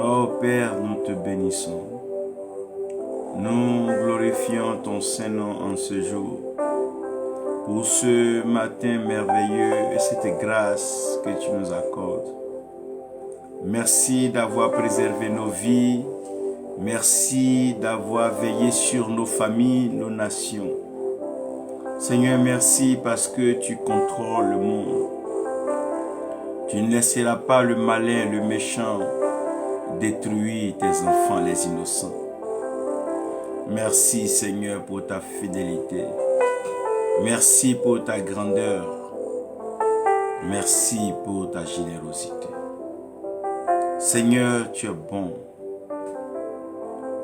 Oh Père, nous te bénissons. Nous glorifions ton Saint-Nom en ce jour pour ce matin merveilleux et cette grâce que tu nous accordes. Merci d'avoir préservé nos vies. Merci d'avoir veillé sur nos familles, nos nations. Seigneur, merci parce que tu contrôles le monde. Tu ne laisseras pas le malin, le méchant détruire tes enfants, les innocents. Merci Seigneur pour ta fidélité. Merci pour ta grandeur. Merci pour ta générosité. Seigneur, tu es bon.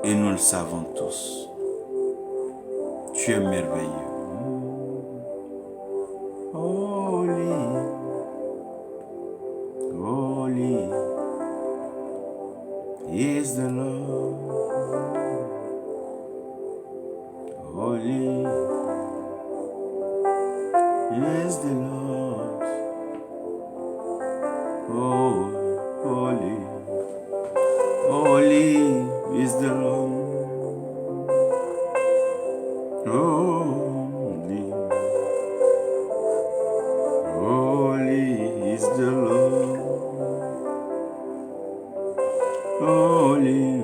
Et nous le savons tous. Tu es merveilleux. Holy, holy is the Lord. Holy is the Lord. Oh, holy, holy is the Lord. Holy, holy is the Lord. Holy,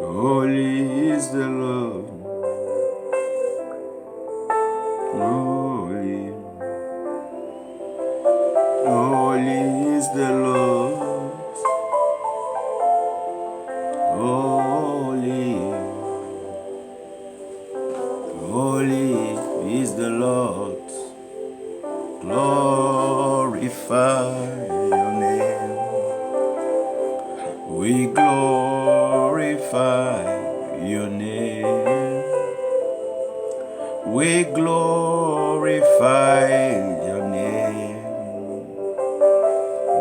holy is the Lord. Holy, holy is the Lord. Holy, holy is the Lord. Glorify your name. We glorify your name. We glorify your name.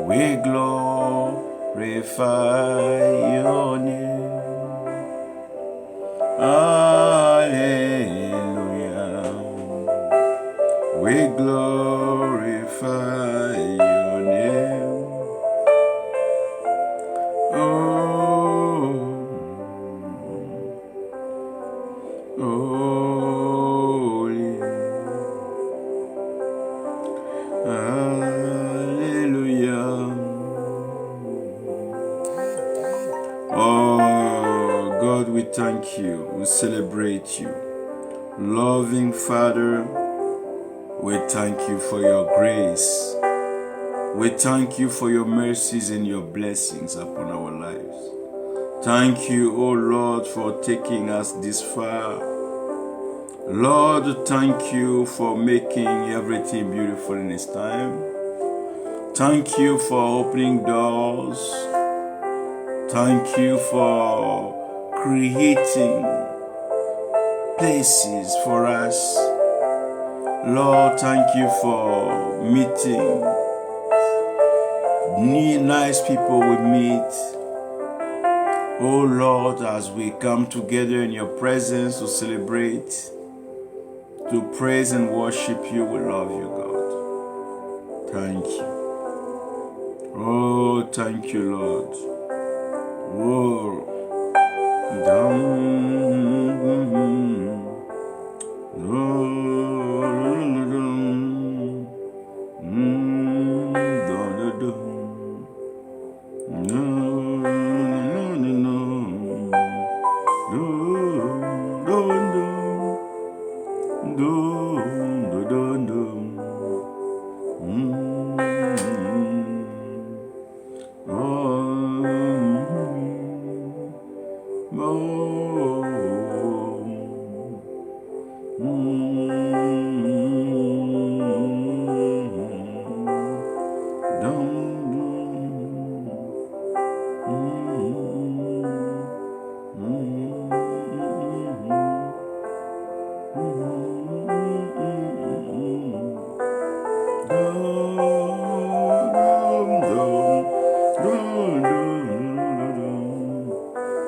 We glorify your name. Hallelujah. We glorify your name. Oh, holy. Hallelujah. Oh, God, we thank you. We celebrate you. Loving Father, we thank you for your grace. We thank you for your mercies and your blessings upon our lives. Thank you, O Lord, for taking us this far. Lord, thank you for making everything beautiful in its time. Thank you for opening doors. Thank you for creating places for us. Lord, thank you for meeting nice people we meet. Oh Lord, as we come together in your presence to celebrate, to praise and worship you, we love you, God. Thank you. Oh, thank you, Lord. Oh,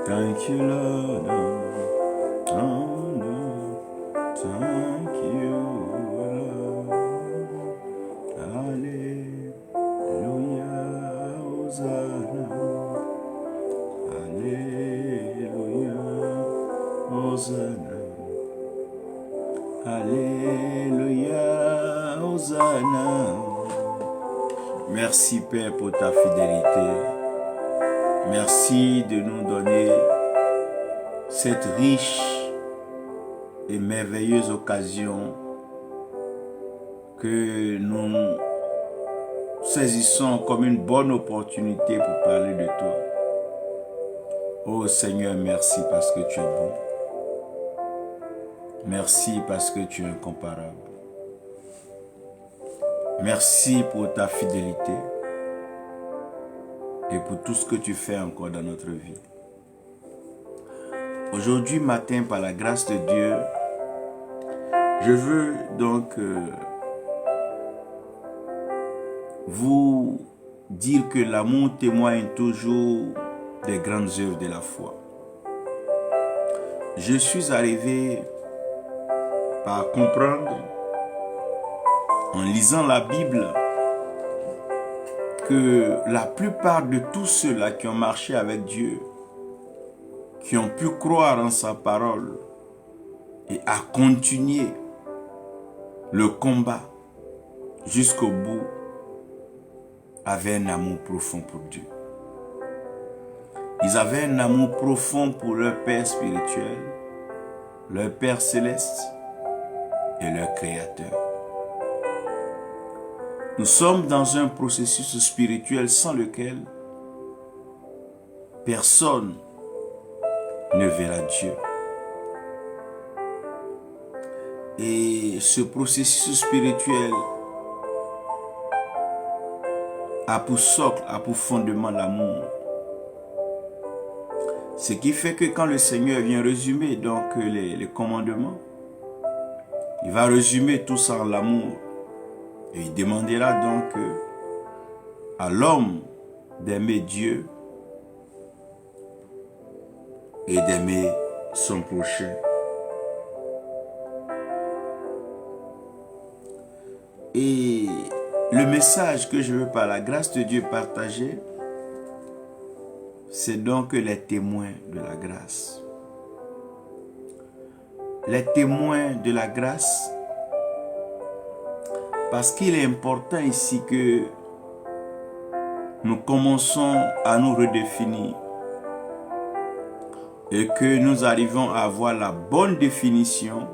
thank you, Lord. Thank you, Lord. Hallelujah, Hosanna. Alléluia, Hosanna. Alléluia, Hosanna. Merci Père pour ta fidélité. Merci de nous donner cette riche et merveilleuse occasion que nous saisissons comme une bonne opportunité pour parler de toi. Oh Seigneur, merci parce que tu es bon. Merci parce que tu es incomparable. Merci pour ta fidélité et pour tout ce que tu fais encore dans notre vie. Aujourd'hui matin, par la grâce de Dieu, je veux donc vous dire que l'amour témoigne toujours des grandes œuvres de la foi. Je suis arrivé à comprendre, en lisant la Bible, que la plupart de tous ceux-là qui ont marché avec Dieu, qui ont pu croire en sa parole et à continuer le combat jusqu'au bout, avaient un amour profond pour Dieu. Ils avaient un amour profond pour leur Père spirituel, leur Père céleste et leur Créateur. Nous sommes dans un processus spirituel sans lequel personne ne verra Dieu. Et ce processus spirituel a pour socle, a pour fondement l'amour. Ce qui fait que quand le Seigneur vient résumer donc les commandements, il va résumer tout ça en l'amour. Et il demandera donc à l'homme d'aimer Dieu et d'aimer son prochain. Et le message que je veux par la grâce de Dieu partager, c'est donc les témoins de la grâce. Les témoins de la grâce, parce qu'il est important ici que nous commençons à nous redéfinir et que nous arrivons à avoir la bonne définition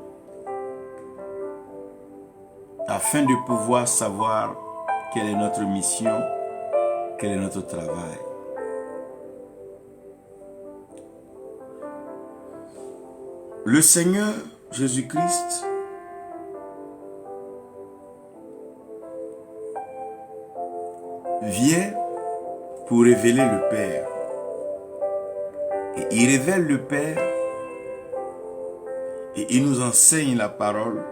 afin de pouvoir savoir quelle est notre mission, quel est notre travail. Le Seigneur Jésus-Christ vient pour révéler le Père. Et il révèle le Père et il nous enseigne la parole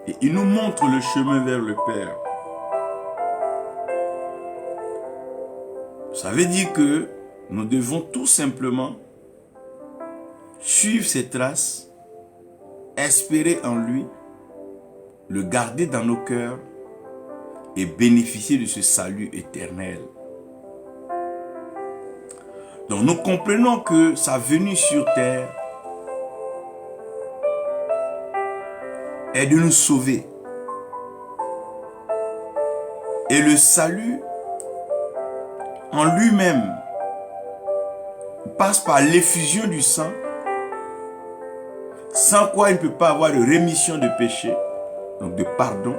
et il nous montre le chemin vers le Père. Ça veut dire que nous devons tout simplement suivre ses traces, espérer en lui, le garder dans nos cœurs et bénéficier de ce salut éternel. Donc nous comprenons que sa venue sur terre est de nous sauver. Et le salut en lui-même passe par l'effusion du sang, sans quoi il ne peut pas avoir de rémission de péché, donc de pardon,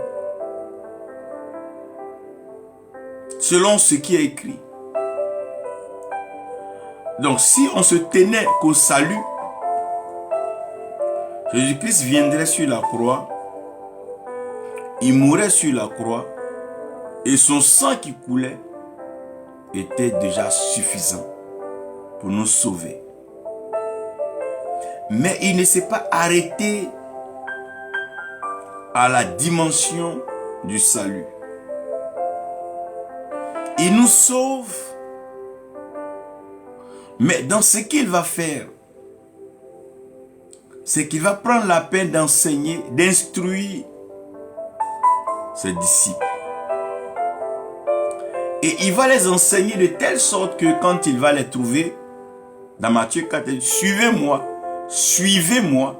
selon ce qui est écrit. Donc si on se tenait qu'au salut, Jésus-Christ viendrait sur la croix, il mourrait sur la croix, et son sang qui coulait était déjà suffisant pour nous sauver. Mais il ne s'est pas arrêté à la dimension du salut. Il nous sauve, mais dans ce qu'il va faire, c'est qu'il va prendre la peine d'enseigner, d'instruire ses disciples. Et il va les enseigner de telle sorte que quand il va les trouver, dans Matthieu 4, il dit, suivez-moi, suivez-moi,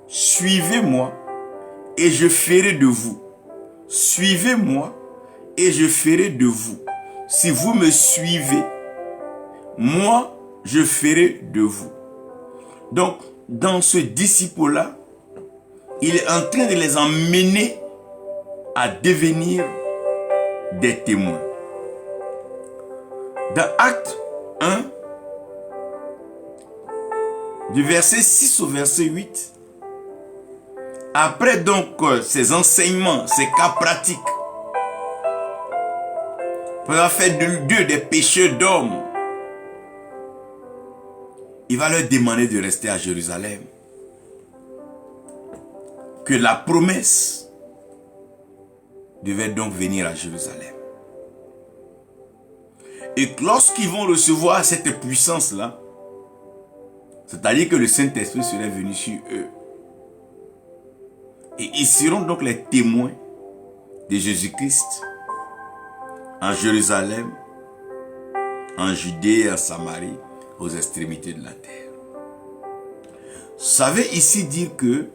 suivez-moi, et je ferai de vous. Suivez-moi, et je ferai de vous. Si vous me suivez, moi, je ferai de vous. Donc, dans ce disciple-là, il est en train de les emmener à devenir des témoins. Dans Acte 1, du verset 6 au verset 8, après donc ces enseignements, ces cas pratiques, pour avoir fait d'eux des pécheurs d'hommes, il va leur demander de rester à Jérusalem. Que la promesse devait donc venir à Jérusalem. Et lorsqu'ils vont recevoir cette puissance-là, c'est-à-dire que le Saint-Esprit serait venu sur eux. Et ils seront donc les témoins de Jésus-Christ en Jérusalem, en Judée, en Samarie, aux extrémités de la terre. Ça veut ici dire que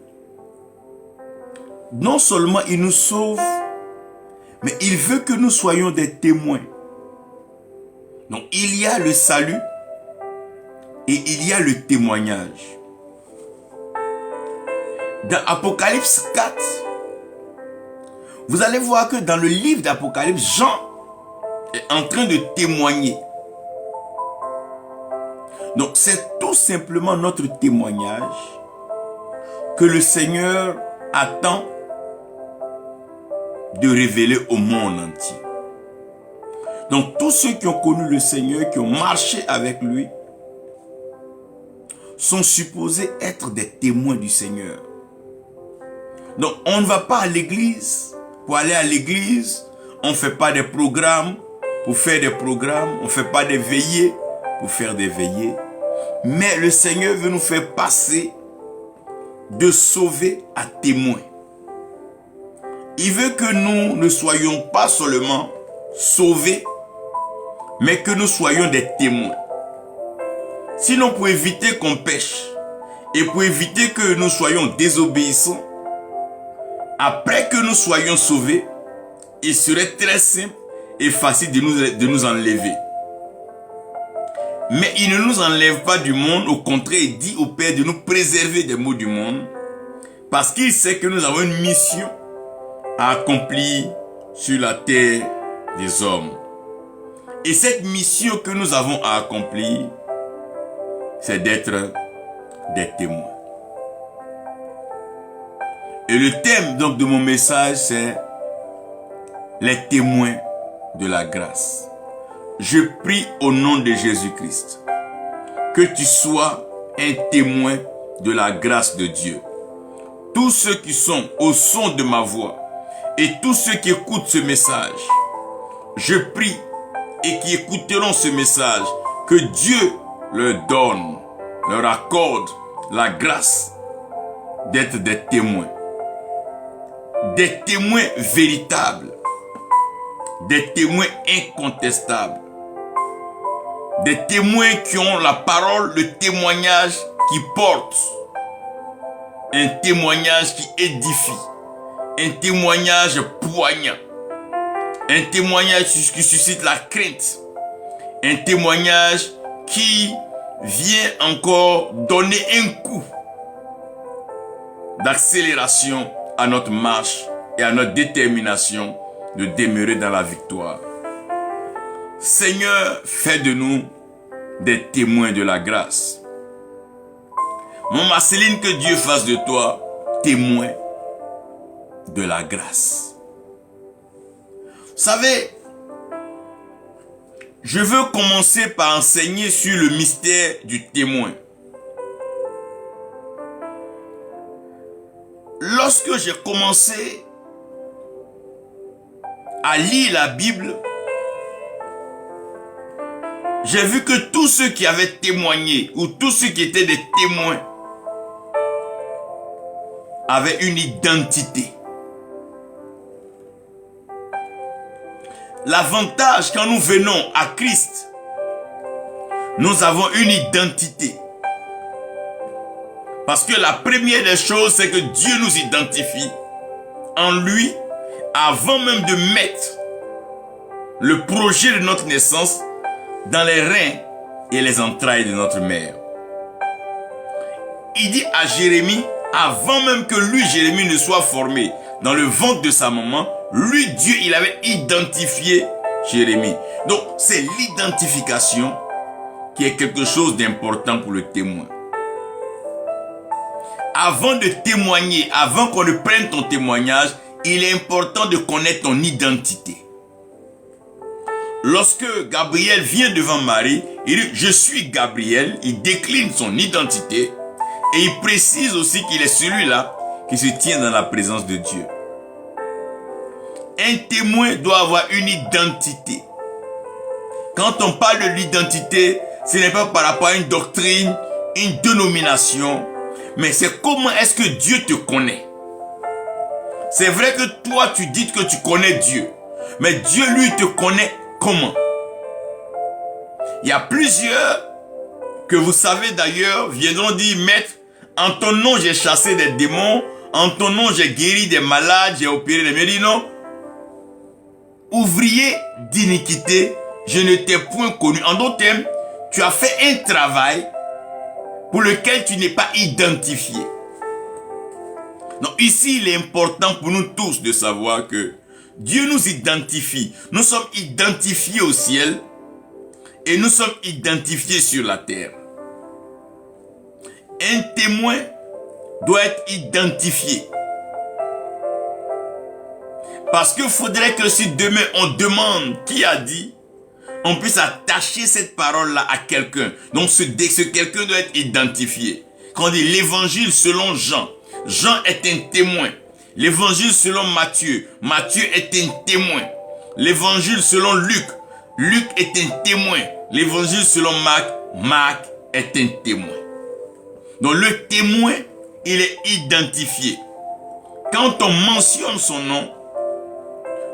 non seulement il nous sauve, mais il veut que nous soyons des témoins. Donc il y a le salut et il y a le témoignage. Dans Apocalypse 4, vous allez voir que dans le livre d'Apocalypse, Jean est en train de témoigner. Donc c'est tout simplement notre témoignage que le Seigneur attend de révéler au monde entier. Donc tous ceux qui ont connu le Seigneur, qui ont marché avec lui, sont supposés être des témoins du Seigneur. Donc on ne va pas à l'église pour aller à l'église, on ne fait pas des programmes pour faire des programmes, on ne fait pas des veillées pour faire des veillées. Mais le Seigneur veut nous faire passer de sauvés à témoins. Il veut que nous ne soyons pas seulement sauvés, mais que nous soyons des témoins. Sinon, pour éviter qu'on pêche et pour éviter que nous soyons désobéissants, après que nous soyons sauvés, il serait très simple et facile de nous enlever. Mais il ne nous enlève pas du monde, au contraire, il dit au Père de nous préserver des maux du monde, parce qu'il sait que nous avons une mission à accomplir sur la terre des hommes. Et cette mission que nous avons à accomplir, c'est d'être des témoins. Et le thème donc de mon message, c'est les témoins de la grâce. Je prie au nom de Jésus-Christ que tu sois un témoin de la grâce de Dieu. Tous ceux qui sont au son de ma voix et tous ceux qui écoutent ce message, je prie et qui écouteront ce message, que Dieu leur donne, leur accorde la grâce d'être des témoins véritables, des témoins incontestables, des témoins qui ont la parole, le témoignage qui porte, un témoignage qui édifie, un témoignage poignant, un témoignage qui suscite la crainte, un témoignage qui vient encore donner un coup d'accélération à notre marche et à notre détermination de demeurer dans la victoire. Seigneur, fais de nous des témoins de la grâce. Mon Marceline, que Dieu fasse de toi témoin de la grâce. Vous savez, je veux commencer par enseigner sur le mystère du témoin. Lorsque j'ai commencé à lire la Bible, j'ai vu que tous ceux qui avaient témoigné ou tous ceux qui étaient des témoins avaient une identité. L'avantage quand nous venons à Christ, nous avons une identité. Parce que la première des choses, c'est que Dieu nous identifie en lui avant même de mettre le projet de notre naissance dans les reins et les entrailles de notre mère. Il dit à Jérémie, avant même que lui, Jérémie, ne soit formé dans le ventre de sa maman, lui, Dieu, il avait identifié Jérémie. Donc, c'est l'identification qui est quelque chose d'important pour le témoin. Avant de témoigner, avant qu'on ne prenne ton témoignage, il est important de connaître ton identité. Lorsque Gabriel vient devant Marie, il dit « Je suis Gabriel », il décline son identité et il précise aussi qu'il est celui-là qui se tient dans la présence de Dieu. Un témoin doit avoir une identité. Quand on parle de l'identité, ce n'est pas par rapport à une doctrine, une dénomination, mais c'est comment est-ce que Dieu te connaît. C'est vrai que toi, tu dis que tu connais Dieu, mais Dieu, lui, te connaît comment? Il y a plusieurs que vous savez d'ailleurs, viendront dire, Maître, en ton nom, j'ai chassé des démons, en ton nom, j'ai guéri des malades, j'ai opéré des médecins. Non. Ouvrier d'iniquité, je ne t'ai point connu. En d'autres termes, tu as fait un travail pour lequel tu n'es pas identifié. Donc ici, il est important pour nous tous de savoir que Dieu nous identifie. Nous sommes identifiés au ciel et nous sommes identifiés sur la terre. Un témoin doit être identifié. Parce qu'il faudrait que si demain on demande qui a dit, on puisse attacher cette parole-là à quelqu'un. Donc ce quelqu'un doit être identifié. Quand on dit l'évangile selon Jean, Jean est un témoin. L'évangile selon Matthieu, Matthieu est un témoin. L'évangile selon Luc, Luc est un témoin. L'évangile selon Marc, Marc est un témoin. Donc le témoin, il est identifié. Quand on mentionne son nom,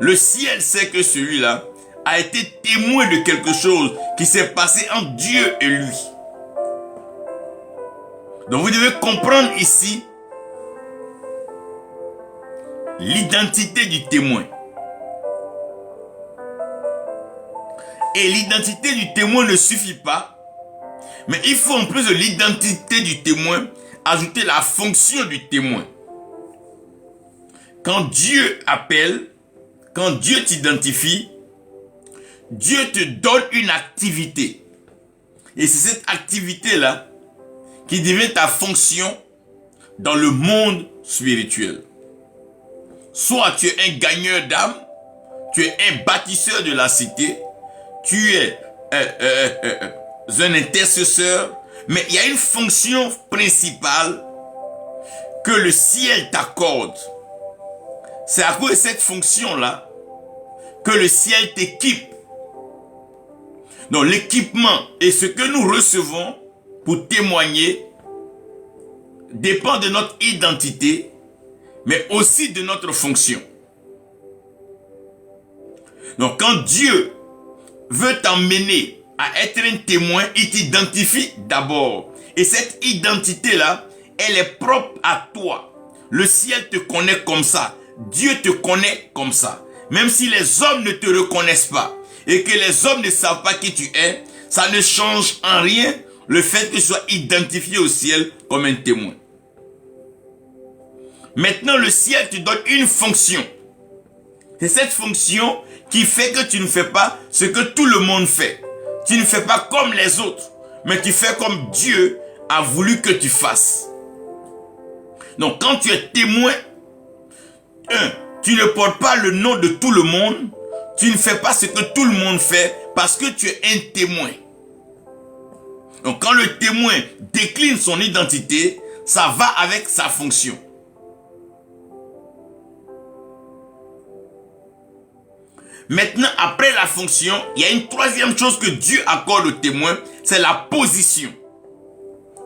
le ciel sait que celui-là a été témoin de quelque chose qui s'est passé entre Dieu et lui. Donc vous devez comprendre ici l'identité du témoin. Et l'identité du témoin ne suffit pas, mais il faut en plus de l'identité du témoin, ajouter la fonction du témoin. Quand Dieu appelle, quand Dieu t'identifie, Dieu te donne une activité. Et c'est cette activité-là qui devient ta fonction dans le monde spirituel. Soit tu es un gagneur d'âme, tu es un bâtisseur de la cité, tu es un intercesseur, mais il y a une fonction principale que le ciel t'accorde. C'est à cause de cette fonction-là que le ciel t'équipe. Donc l'équipement et ce que nous recevons pour témoigner dépend de notre identité, mais aussi de notre fonction. Donc quand Dieu veut t'emmener à être un témoin, il t'identifie d'abord. Et cette identité-là, elle est propre à toi. Le ciel te connaît comme ça. Dieu te connaît comme ça. Même si les hommes ne te reconnaissent pas et que les hommes ne savent pas qui tu es, ça ne change en rien le fait que tu sois identifié au ciel comme un témoin. Maintenant, le ciel te donne une fonction. C'est cette fonction qui fait que tu ne fais pas ce que tout le monde fait. Tu ne fais pas comme les autres, mais tu fais comme Dieu a voulu que tu fasses. Donc, quand tu es témoin, tu ne portes pas le nom de tout le monde. Tu ne fais pas ce que tout le monde fait parce que tu es un témoin. Donc, quand le témoin décline son identité, ça va avec sa fonction. Maintenant, après la fonction, il y a une troisième chose que Dieu accorde au témoin, c'est la position.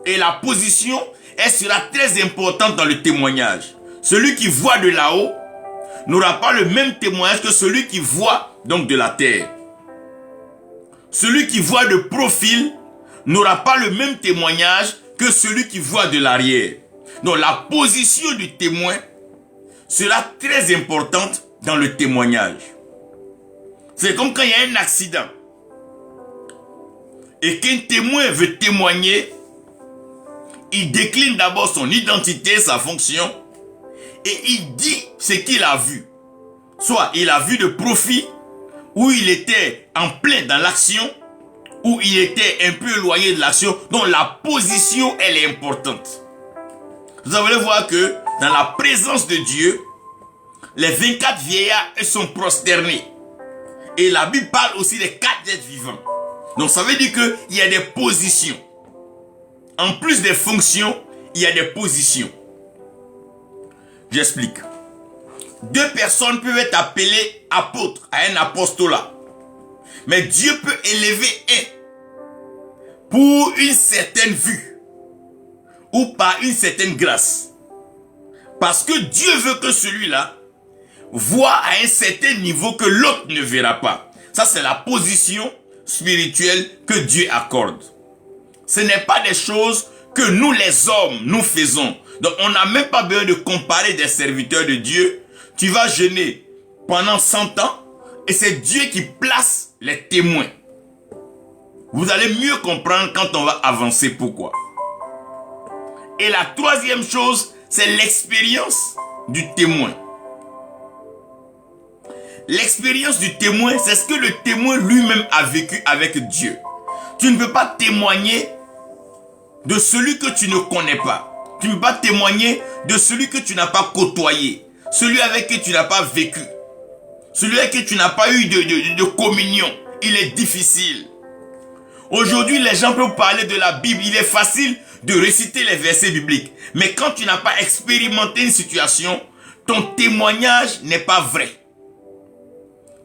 Et la position, elle sera très importante dans le témoignage. Celui qui voit de là-haut n'aura pas le même témoignage que celui qui voit donc de la terre. Celui qui voit de profil n'aura pas le même témoignage que celui qui voit de l'arrière. Donc la position du témoin sera très importante dans le témoignage. C'est comme quand il y a un accident et qu'un témoin veut témoigner, il décline d'abord son identité, sa fonction, et il dit ce qu'il a vu. Soit il a vu de profit, ou il était en plein dans l'action, ou il était un peu éloigné de l'action. Donc la position, elle est importante. Vous allez voir que dans la présence de Dieu, les 24 vieillards sont prosternés. Et la Bible parle aussi des 4 êtres vivants. Donc ça veut dire qu'il y a des positions. En plus des fonctions, il y a des positions. J'explique. 2 personnes peuvent être appelées apôtres à un apostolat. Mais Dieu peut élever un pour une certaine vue ou par une certaine grâce. Parce que Dieu veut que celui-là voit à un certain niveau que l'autre ne verra pas. Ça, c'est la position spirituelle que Dieu accorde. Ce n'est pas des choses que nous les hommes, nous faisons. Donc, on n'a même pas besoin de comparer des serviteurs de Dieu. Tu vas jeûner pendant 100 ans et c'est Dieu qui place les témoins. Vous allez mieux comprendre quand on va avancer pourquoi. Et la troisième chose, c'est l'expérience du témoin. L'expérience du témoin, c'est ce que le témoin lui-même a vécu avec Dieu. Tu ne peux pas témoigner de celui que tu ne connais pas. Tu ne peux pas témoigner de celui que tu n'as pas côtoyé. Celui avec qui tu n'as pas vécu. Celui avec qui tu n'as pas eu de communion. Il est difficile. Aujourd'hui, les gens peuvent parler de la Bible. Il est facile de réciter les versets bibliques. Mais quand tu n'as pas expérimenté une situation, ton témoignage n'est pas vrai.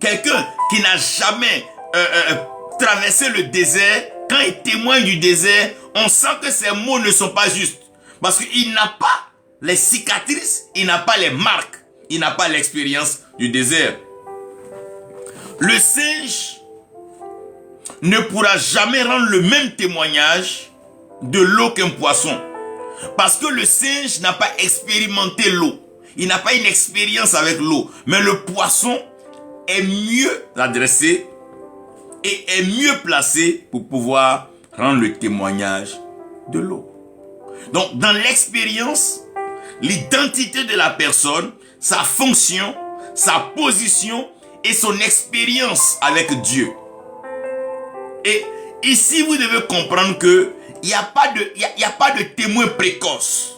Quelqu'un qui n'a jamais traversé le désert, quand il témoigne du désert, on sent que ses mots ne sont pas justes. Parce qu'il n'a pas les cicatrices, il n'a pas les marques, il n'a pas l'expérience du désert. Le singe ne pourra jamais rendre le même témoignage de l'eau qu'un poisson. Parce que le singe n'a pas expérimenté l'eau. Il n'a pas une expérience avec l'eau. Mais le poisson est mieux adressé et est mieux placé pour pouvoir rendre le témoignage de l'eau. Donc, dans l'expérience, l'identité de la personne, sa fonction, sa position et son expérience avec Dieu. Et ici, vous devez comprendre que il n'y a pas de témoin précoce.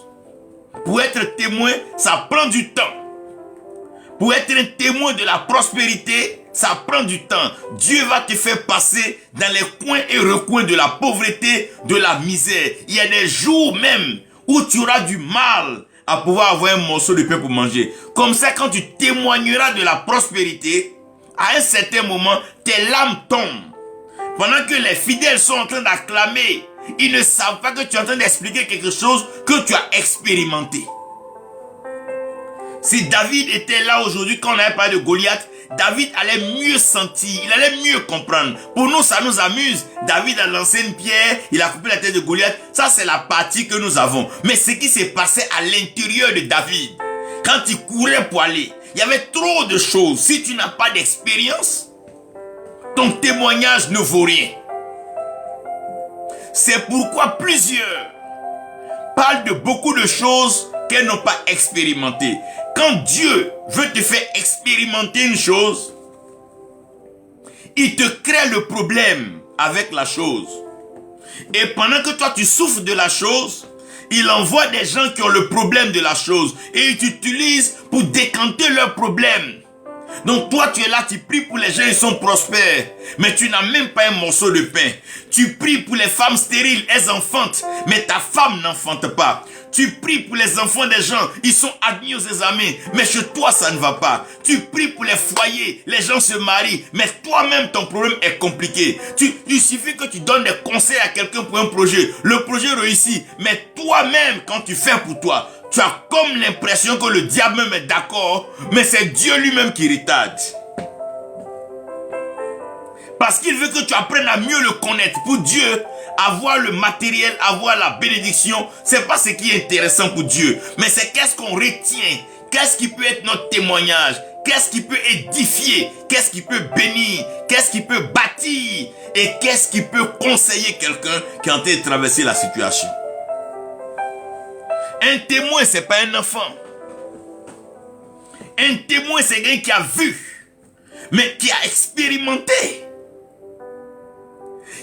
Pour être témoin, ça prend du temps. Pour être un témoin de la prospérité, ça prend du temps. Dieu va te faire passer dans les coins et recoins de la pauvreté, de la misère. Il y a des jours même où tu auras du mal à pouvoir avoir un morceau de pain pour manger. Comme ça, quand tu témoigneras de la prospérité, à un certain moment, tes larmes tombent. Pendant que les fidèles sont en train d'acclamer, ils ne savent pas que tu es en train d'expliquer quelque chose que tu as expérimenté. Si David était là aujourd'hui quand on avait parlé de Goliath, David allait mieux sentir, il allait mieux comprendre. Pour nous, ça nous amuse. David a lancé une pierre, il a coupé la tête de Goliath. Ça, c'est la partie que nous avons. Mais ce qui s'est passé à l'intérieur de David, quand il courait pour aller, il y avait trop de choses. Si tu n'as pas d'expérience, ton témoignage ne vaut rien. C'est pourquoi plusieurs parlent de beaucoup de choses qu'elles n'ont pas expérimentées. Quand Dieu veut te faire expérimenter une chose, il te crée le problème avec la chose. Et pendant que toi tu souffres de la chose, il envoie des gens qui ont le problème de la chose et il t'utilise pour décanter leur problème. Donc toi tu es là, tu pries pour les gens, ils sont prospères, mais tu n'as même pas un morceau de pain. Tu pries pour les femmes stériles, elles enfantent, mais ta femme n'enfante pas. Tu pries pour les enfants des gens, ils sont admis aux examens, mais chez toi ça ne va pas. Tu pries pour les foyers, les gens se marient, mais toi-même ton problème est compliqué. Il suffit que tu donnes des conseils à quelqu'un pour un projet, le projet réussit, mais toi-même quand tu fais pour toi, tu as comme l'impression que le diable même est d'accord, mais c'est Dieu lui-même qui retarde. Parce qu'il veut que tu apprennes à mieux le connaître. Pour Dieu, avoir le matériel, avoir la bénédiction, c'est pas ce qui est intéressant pour Dieu. Mais c'est qu'est-ce qu'on retient. Qu'est-ce qui peut être notre témoignage. Qu'est-ce qui peut édifier. Qu'est-ce qui peut bénir. Qu'est-ce qui peut bâtir. Et qu'est-ce qui peut conseiller quelqu'un qui est en train de traverser la situation. Un témoin, c'est pas un enfant. Un témoin, c'est quelqu'un qui a vu, mais qui a expérimenté.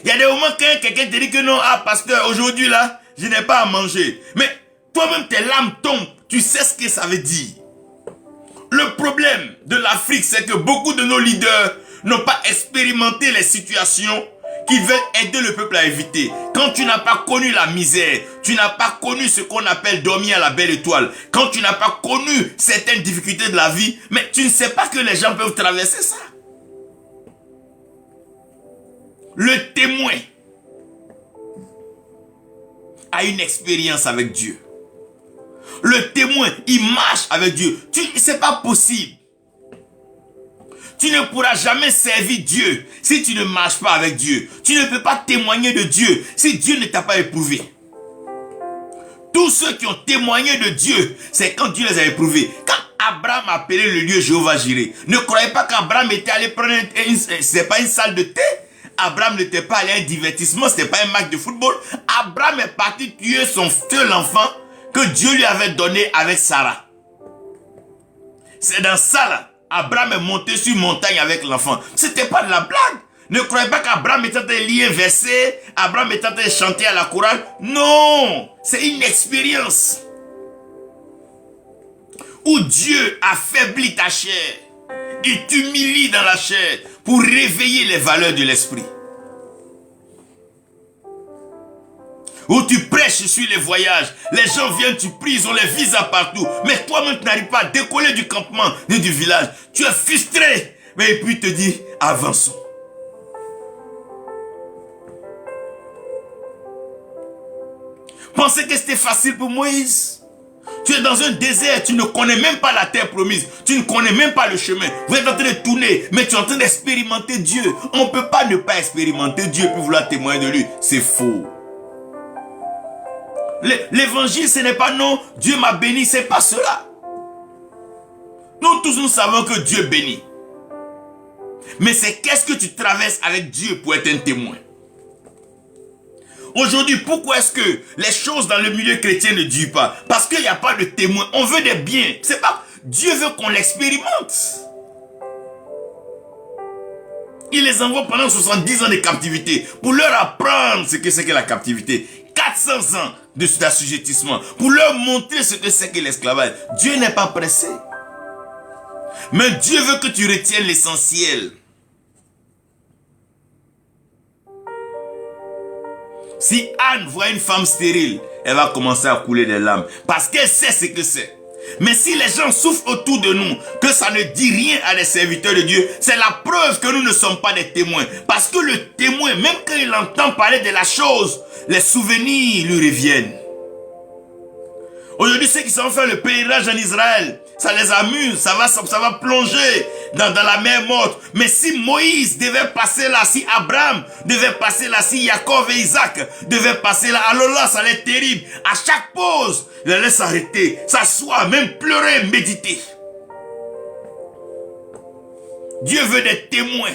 Il y a des moments quand quelqu'un te dit que non, ah pasteur, aujourd'hui là, je n'ai pas à manger. Mais toi-même, tes larmes tombent. Tu sais ce que ça veut dire. Le problème de l'Afrique, c'est que beaucoup de nos leaders n'ont pas expérimenté les situations qui veulent aider le peuple à éviter. Quand tu n'as pas connu la misère, tu n'as pas connu ce qu'on appelle dormir à la belle étoile, quand tu n'as pas connu certaines difficultés de la vie, mais tu ne sais pas que les gens peuvent traverser ça. Le témoin a une expérience avec Dieu. Le témoin, il marche avec Dieu. C'est pas possible. Tu ne pourras jamais servir Dieu si tu ne marches pas avec Dieu. Tu ne peux pas témoigner de Dieu si Dieu ne t'a pas éprouvé. Tous ceux qui ont témoigné de Dieu, c'est quand Dieu les a éprouvés. Quand Abraham a appelé le lieu Jéhovah Jireh, ne croyez pas qu'Abraham était allé prendre c'est pas une salle de thé. Abraham n'était pas allé à un divertissement, c'était pas un match de football. Abraham est parti tuer son seul enfant que Dieu lui avait donné avec Sarah. C'est dans ça là. Abraham est monté sur une montagne avec l'enfant. C'était pas de la blague. Ne croyez pas qu'Abraham était en train de lire un verset, Abraham était en train de chanter à la chorale. Non, c'est une expérience où Dieu affaiblit ta chair. Il t'humilie dans la chair pour réveiller les valeurs de l'esprit. Où tu prêches sur les voyages, les gens viennent, tu pries, ils ont les visas partout. Mais toi-même, tu n'arrives pas à décoller du campement ni du village. Tu es frustré. Mais et puis il te dit, avançons. Pensez que c'était facile pour Moïse? Tu es dans un désert, tu ne connais même pas la terre promise. Tu ne connais même pas le chemin. Vous êtes en train de tourner, mais tu es en train d'expérimenter Dieu. On ne peut pas ne pas expérimenter Dieu puis vouloir témoigner de lui. C'est faux. L'évangile, ce n'est pas non, Dieu m'a béni, c'est pas cela. Nous tous, nous savons que Dieu bénit. Mais c'est qu'est-ce que tu traverses avec Dieu pour être un témoin. Aujourd'hui, pourquoi est-ce que les choses dans le milieu chrétien ne durent pas? Parce qu'il n'y a pas de témoin. On veut des biens. C'est pas, Dieu veut qu'on l'expérimente. Il les envoie pendant 70 ans de captivité pour leur apprendre ce que c'est que la captivité. 400 ans d'assujettissement pour leur montrer ce que c'est que l'esclavage. Dieu n'est pas pressé. Mais Dieu veut que tu retiennes l'essentiel. Si Anne voit une femme stérile, elle va commencer à couler des larmes. Parce qu'elle sait ce que c'est. Mais si les gens souffrent autour de nous, que ça ne dit rien à des serviteurs de Dieu, c'est la preuve que nous ne sommes pas des témoins. Parce que le témoin, même quand il entend parler de la chose, les souvenirs lui reviennent. Aujourd'hui, ceux qui sont fait le pèlerinage en Israël, ça les amuse, ça va plonger dans la mer morte. Mais si Moïse devait passer là, si Abraham devait passer là, si Jacob et Isaac devaient passer là, alors là, ça allait être terrible. À chaque pause, ils allaient s'arrêter, s'asseoir, même pleurer, méditer. Dieu veut des témoins.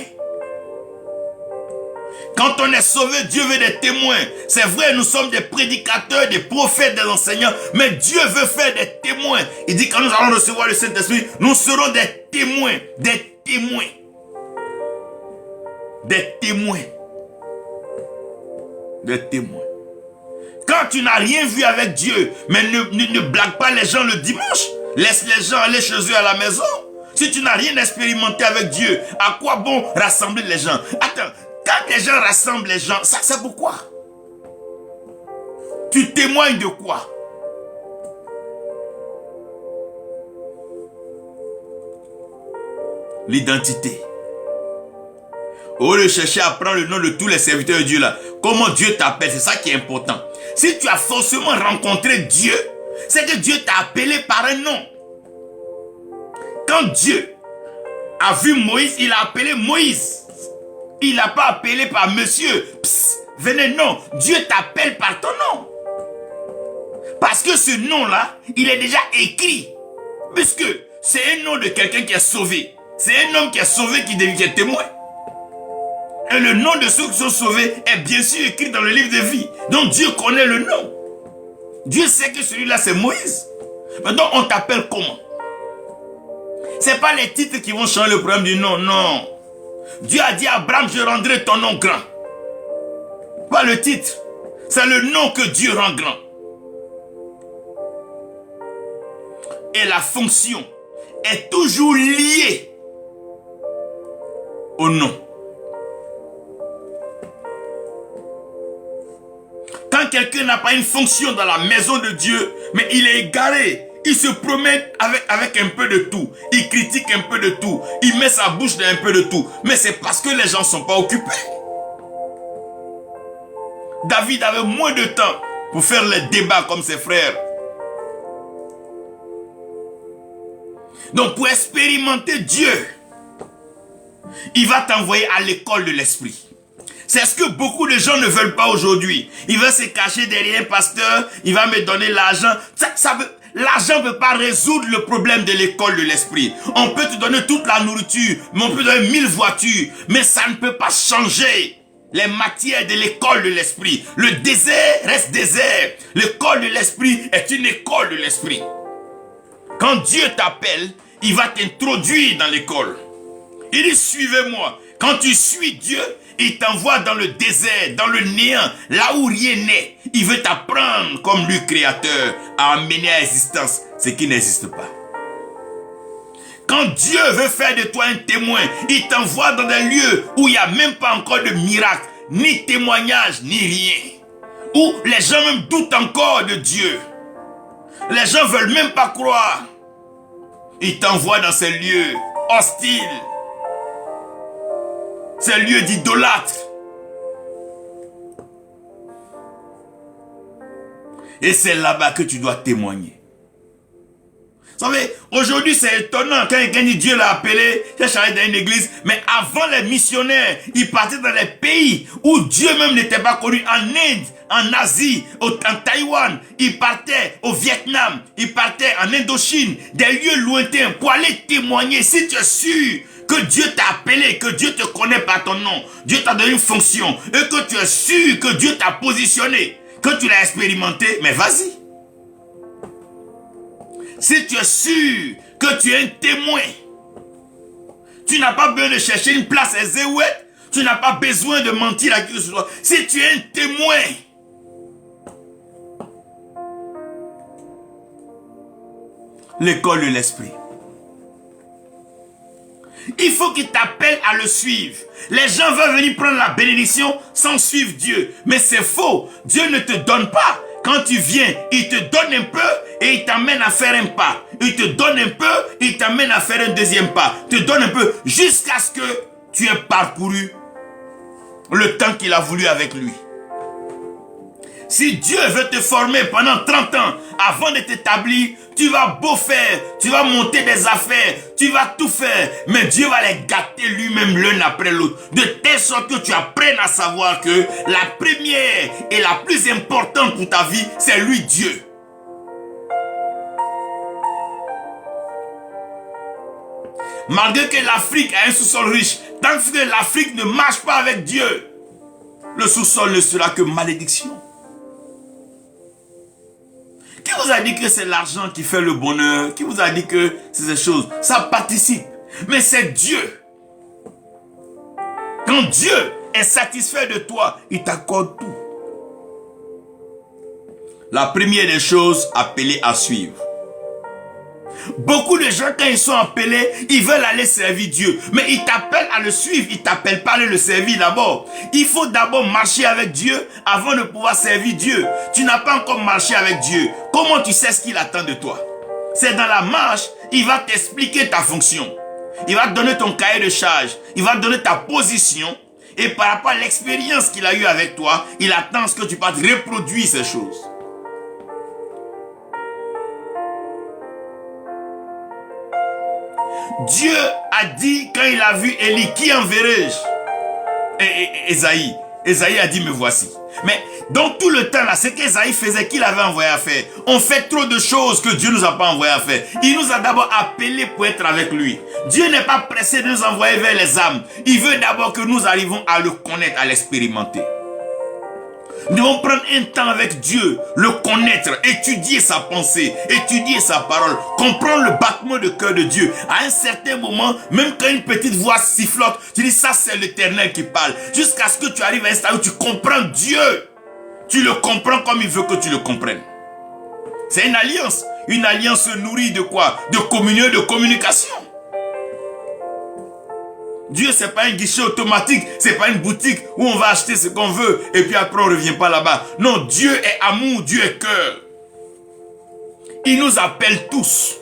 Quand on est sauvé, Dieu veut des témoins. C'est vrai, nous sommes des prédicateurs, des prophètes, des enseignants, mais Dieu veut faire des témoins. Il dit quand nous allons recevoir le Saint-Esprit, nous serons des témoins, des témoins. Des témoins. Des témoins. Quand tu n'as rien vu avec Dieu, mais ne blague pas les gens le dimanche. Laisse les gens aller chez eux à la maison. Si tu n'as rien expérimenté avec Dieu, à quoi bon rassembler les gens? Attends. Quand les gens rassemblent les gens, ça c'est pourquoi? Tu témoignes de quoi? L'identité. Au lieu de chercher à prendre le nom de tous les serviteurs de Dieu là, comment Dieu t'appelle, c'est ça qui est important. Si tu as forcément rencontré Dieu, c'est que Dieu t'a appelé par un nom. Quand Dieu a vu Moïse, il a appelé Moïse. Il n'a pas appelé par monsieur. Psst, venez, non. Dieu t'appelle par ton nom. Parce que ce nom-là, il est déjà écrit. Puisque c'est un nom de quelqu'un qui est sauvé. C'est un homme qui est sauvé qui devient témoin. Et le nom de ceux qui sont sauvés est bien sûr écrit dans le livre de vie. Donc Dieu connaît le nom. Dieu sait que celui-là c'est Moïse. Maintenant on t'appelle comment? C'est pas les titres qui vont changer le problème du nom, non. Dieu a dit à Abraham, je rendrai ton nom grand. Pas le titre. C'est le nom que Dieu rend grand. Et la fonction est toujours liée au nom. Quand quelqu'un n'a pas une fonction dans la maison de Dieu, mais il est égaré, il se promène avec un peu de tout. Il critique un peu de tout. Il met sa bouche dans un peu de tout. Mais c'est parce que les gens ne sont pas occupés. David avait moins de temps pour faire les débats comme ses frères. Donc pour expérimenter Dieu, il va t'envoyer à l'école de l'esprit. C'est ce que beaucoup de gens ne veulent pas aujourd'hui. Il veut se cacher derrière un pasteur, il va me donner l'argent. L'argent ne peut pas résoudre le problème de l'école de l'esprit. On peut te donner toute la nourriture, mais on peut donner 1000 voitures, mais ça ne peut pas changer les matières de l'école de l'esprit. Le désert reste désert. L'école de l'esprit est une école de l'esprit. Quand Dieu t'appelle, il va t'introduire dans l'école. Il dit, suivez-moi. Quand tu suis Dieu, il t'envoie dans le désert, dans le néant, là où rien n'est. Il veut t'apprendre, comme lui, créateur, à amener à l'existence ce qui n'existe pas. Quand Dieu veut faire de toi un témoin, il t'envoie dans des lieux où il n'y a même pas encore de miracle, ni témoignage, ni rien. Où les gens même doutent encore de Dieu. Les gens ne veulent même pas croire. Il t'envoie dans ces lieux hostiles. Ces lieux d'idolâtres. Et c'est là-bas que tu dois témoigner. Vous savez, aujourd'hui c'est étonnant quand quelqu'un dit Dieu l'a appelé, il allé dans une église, mais avant les missionnaires, ils partaient dans les pays où Dieu même n'était pas connu, en Inde, en Asie, en Taïwan, ils partaient au Vietnam, ils partaient en Indochine, des lieux lointains pour aller témoigner. Si tu es sûr que Dieu t'a appelé, que Dieu te connaît par ton nom, Dieu t'a donné une fonction, et que tu es sûr que Dieu t'a positionné, que tu l'as expérimenté, mais vas-y. Si tu es sûr que tu es un témoin, tu n'as pas besoin de chercher une place à Zéouet, tu n'as pas besoin de mentir à qui que ce soit. Si tu es un témoin, l'école de l'esprit. Il faut qu'il t'appelle à le suivre. Les gens veulent venir prendre la bénédiction sans suivre Dieu. Mais c'est faux. Dieu ne te donne pas. Quand tu viens, il te donne un peu et il t'amène à faire un pas. Il te donne un peu, il t'amène à faire un deuxième pas. Il te donne un peu jusqu'à ce que tu aies parcouru le temps qu'il a voulu avec lui. Si Dieu veut te former pendant 30 ans avant de t'établir, tu vas beau faire, tu vas monter des affaires, tu vas tout faire, mais Dieu va les gâter lui-même l'un après l'autre, de telle sorte que tu apprennes à savoir que la première et la plus importante pour ta vie, c'est lui Dieu. Malgré que l'Afrique a un sous-sol riche, tant que l'Afrique ne marche pas avec Dieu, le sous-sol ne sera que malédiction. Qui vous a dit que c'est l'argent qui fait le bonheur? Qui vous a dit que c'est ces choses? Ça participe. Mais c'est Dieu. Quand Dieu est satisfait de toi, il t'accorde tout. La première des choses, appelée à suivre. Beaucoup de gens, quand ils sont appelés, ils veulent aller servir Dieu. Mais ils t'appellent à le suivre. Ils ne t'appellent pas à aller le servir d'abord. Il faut d'abord marcher avec Dieu avant de pouvoir servir Dieu. Tu n'as pas encore marché avec Dieu. Comment tu sais ce qu'il attend de toi? C'est dans la marche, il va t'expliquer ta fonction. Il va te donner ton cahier de charge. Il va te donner ta position. Et par rapport à l'expérience qu'il a eue avec toi, il attend ce que tu puisses reproduire ces choses. Dieu a dit quand il a vu Élie, qui enverrai-je? Ésaïe. Ésaïe a dit, me voici. Mais donc tout le temps là, c'est qu'Ésaïe faisait, qu'il avait envoyé à faire. On fait trop de choses que Dieu ne nous a pas envoyé à faire. Il nous a d'abord appelés pour être avec lui. Dieu n'est pas pressé de nous envoyer vers les âmes. Il veut d'abord que nous arrivions à le connaître, à l'expérimenter. Nous devons prendre un temps avec Dieu, le connaître, étudier sa pensée, étudier sa parole, comprendre le battement de cœur de Dieu. À un certain moment, même quand une petite voix sifflote, tu dis ça c'est l'Éternel qui parle. Jusqu'à ce que tu arrives à un stade où tu comprends Dieu. Tu le comprends comme il veut que tu le comprennes. C'est une alliance. Une alliance se nourrit de quoi? De communion, de communication. Dieu, c'est pas un guichet automatique, c'est pas une boutique où on va acheter ce qu'on veut et puis après on revient pas là-bas. Non, Dieu est amour, Dieu est cœur. Il nous appelle tous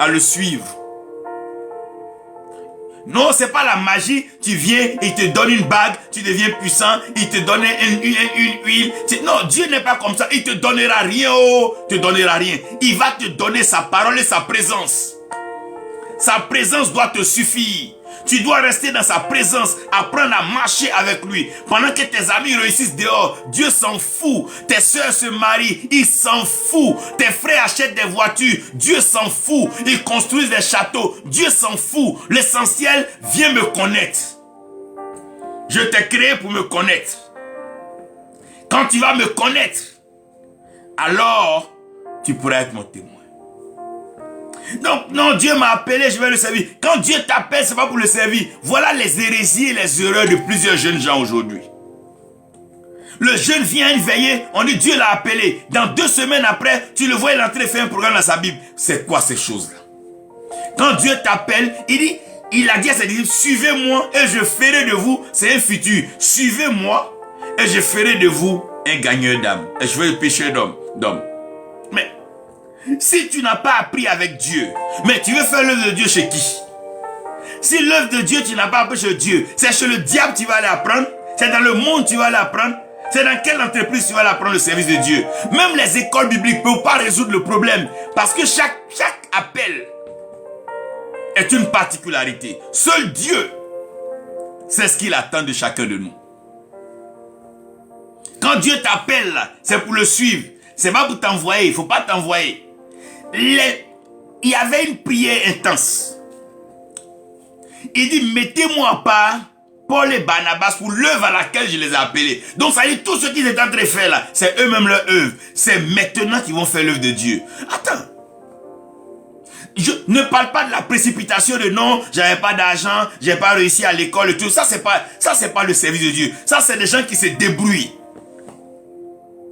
à le suivre. Non, c'est pas la magie, tu viens, il te donne une bague, tu deviens puissant, il te donne une huile. Non, Dieu n'est pas comme ça, il te donnera rien, te donnera rien. Il va te donner sa parole et sa présence. Sa présence doit te suffire. Tu dois rester dans sa présence, apprendre à marcher avec lui. Pendant que tes amis réussissent dehors, Dieu s'en fout. Tes soeurs se marient, il s'en fout. Tes frères achètent des voitures, Dieu s'en fout. Ils construisent des châteaux, Dieu s'en fout. L'essentiel, viens me connaître. Je t'ai créé pour me connaître. Quand tu vas me connaître, alors tu pourras être mon témoin. Donc, non, Dieu m'a appelé, je vais le servir. Quand Dieu t'appelle, c'est pas pour le servir. Voilà les hérésies et les erreurs de plusieurs jeunes gens aujourd'hui. Le jeune vient à une veillée, on dit Dieu l'a appelé. Dans 2 semaines après, tu le vois, il est en train de faire un programme dans sa Bible. C'est quoi ces choses-là? Quand Dieu t'appelle, il a dit à ses disciples, suivez-moi et je ferai de vous, c'est un futur. Suivez-moi et je ferai de vous un gagneur d'âme. Et je ferai le pécheur d'homme. Mais, si tu n'as pas appris avec Dieu, mais tu veux faire l'œuvre de Dieu chez qui? Si l'œuvre de Dieu, tu n'as pas appris chez Dieu, c'est chez le diable que tu vas aller apprendre, c'est dans le monde que tu vas aller apprendre, c'est dans quelle entreprise tu vas aller apprendre le service de Dieu. Même les écoles bibliques ne peuvent pas résoudre le problème, parce que chaque appel est une particularité. Seul Dieu sait ce qu'il attend de chacun de nous. Quand Dieu t'appelle, c'est pour le suivre. C'est pas pour t'envoyer, il ne faut pas t'envoyer. Il y avait une prière intense. Il dit, mettez-moi à part Paul et Barnabas pour l'œuvre à laquelle je les ai appelés. Donc ça dit, tout ce qu'ils étaient en train de faire là, c'est eux-mêmes leur œuvre. C'est maintenant qu'ils vont faire l'œuvre de Dieu. Attends. Je ne parle pas de la précipitation de non, j'avais pas d'argent, j'ai pas réussi à l'école et tout. Ça, c'est pas le service de Dieu. Ça, c'est des gens qui se débrouillent.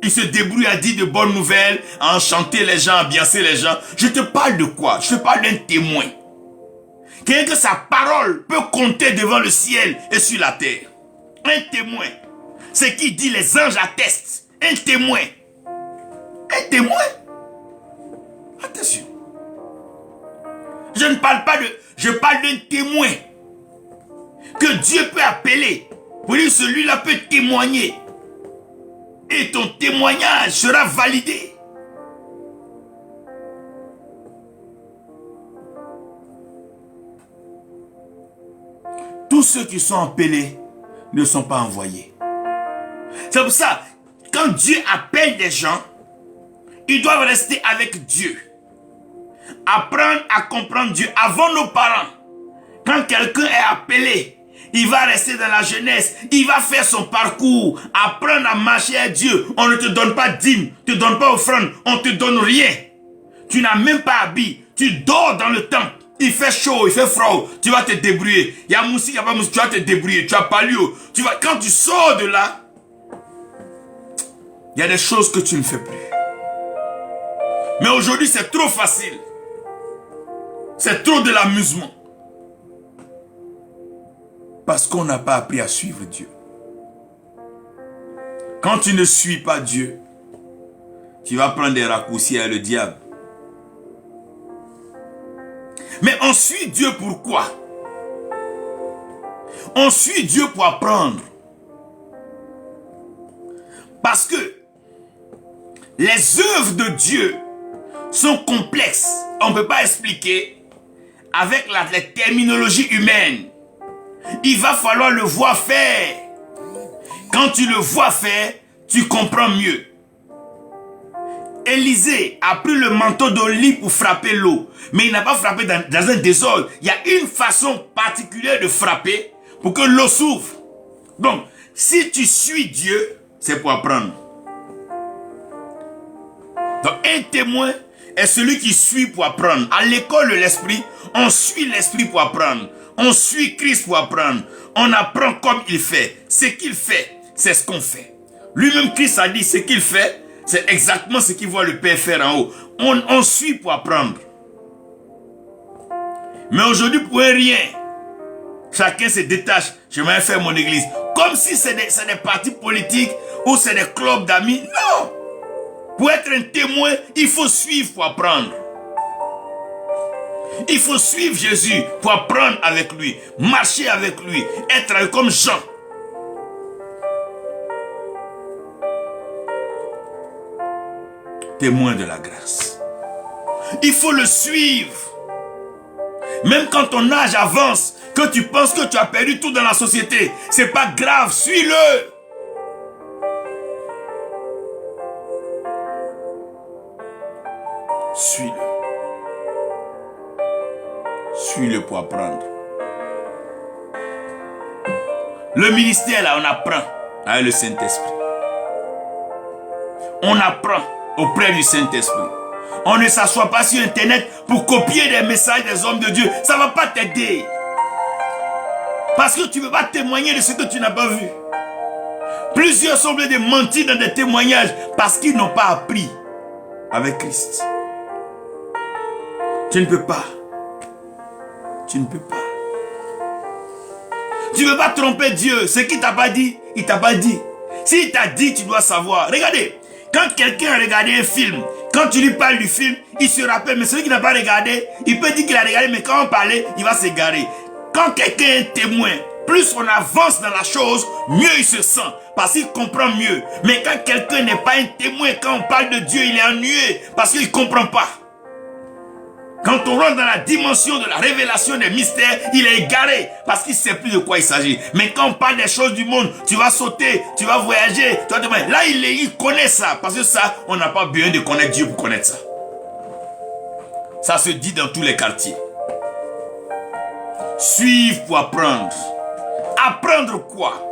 Ils se débrouillent à dire de bonnes nouvelles, à enchanter les gens, à ambiancer les gens. Je te parle de quoi? Je te parle d'un témoin. Quelqu'un que sa parole peut compter devant le ciel et sur la terre. Un témoin. Ce qui dit les anges attestent. Un témoin. Un témoin. Attention. Je ne parle pas de... Je parle d'un témoin que Dieu peut appeler. Pour dire celui-là peut témoigner. Et ton témoignage sera validé. Tous ceux qui sont appelés ne sont pas envoyés. C'est pour ça, quand Dieu appelle des gens, ils doivent rester avec Dieu. Apprendre à comprendre Dieu. Avant nos parents, quand quelqu'un est appelé, il va rester dans la jeunesse, il va faire son parcours, apprendre à marcher à Dieu. On ne te donne pas dîme, ne te donne pas offrande, on ne te donne rien. Tu n'as même pas habit, tu dors dans le temple. Il fait chaud, il fait froid, tu vas te débrouiller. Il y a moussi, il n'y a pas moussi, tu vas te débrouiller. Tu as palio. Quand tu sors de là, il y a des choses que tu ne fais plus. Mais aujourd'hui, c'est trop facile. C'est trop de l'amusement. Parce qu'on n'a pas appris à suivre Dieu. Quand tu ne suis pas Dieu, tu vas prendre des raccourcis avec le diable. Mais on suit Dieu pourquoi? On suit Dieu pour apprendre. Parce que les œuvres de Dieu sont complexes. On ne peut pas expliquer avec la terminologie humaine. Il va falloir le voir faire. Quand tu le vois faire, tu comprends mieux. Élisée a pris le manteau d'olive pour frapper l'eau. Mais il n'a pas frappé dans un désordre. Il y a une façon particulière de frapper pour que l'eau s'ouvre. Donc, si tu suis Dieu, c'est pour apprendre. Donc, un témoin est celui qui suit pour apprendre. À l'école de l'esprit, on suit l'esprit pour apprendre. On suit Christ pour apprendre. On apprend comme il fait. Ce qu'il fait, c'est ce qu'on fait. Lui-même, Christ a dit ce qu'il fait, c'est exactement ce qu'il voit le Père faire en haut. On suit pour apprendre. Mais aujourd'hui, pour un rien, chacun se détache. Je vais faire mon église. Comme si c'est des partis politiques ou c'est des clubs d'amis. Non! Pour être un témoin, il faut suivre pour apprendre. Il faut suivre Jésus pour apprendre avec lui, marcher avec lui, être comme Jean. Témoin de la grâce. Il faut le suivre. Même quand ton âge avance, que tu penses que tu as perdu tout dans la société, c'est pas grave, suis-le. Suis-le. Suis-le pour apprendre. Le ministère là, on apprend avec le Saint-Esprit. On apprend auprès du Saint-Esprit. On ne s'assoit pas sur Internet pour copier des messages des hommes de Dieu. Ça ne va pas t'aider. Parce que tu ne peux pas témoigner de ce que tu n'as pas vu. Plusieurs semblent de mentir dans des témoignages parce qu'ils n'ont pas appris avec Christ. Tu ne peux pas. Tu ne peux pas. Tu ne peux pas tromper Dieu. Ce qu'il t'a pas dit, il t'a pas dit. S'il t'a dit, tu dois savoir. Regardez, quand quelqu'un a regardé un film, quand tu lui parles du film, il se rappelle. Mais celui qui n'a pas regardé, il peut dire qu'il a regardé, mais quand on parlait, il va s'égarer. Quand quelqu'un est un témoin, plus on avance dans la chose, mieux il se sent. Parce qu'il comprend mieux. Mais quand quelqu'un n'est pas un témoin, quand on parle de Dieu, il est ennuyé. Parce qu'il ne comprend pas. Quand on rentre dans la dimension de la révélation des mystères, il est égaré parce qu'il ne sait plus de quoi il s'agit. Mais quand on parle des choses du monde, tu vas sauter, tu vas voyager, tu vas te... Là, il connaît ça. Parce que ça, on n'a pas besoin de connaître Dieu pour connaître ça. Ça se dit dans tous les quartiers. Suivre pour apprendre. Apprendre quoi?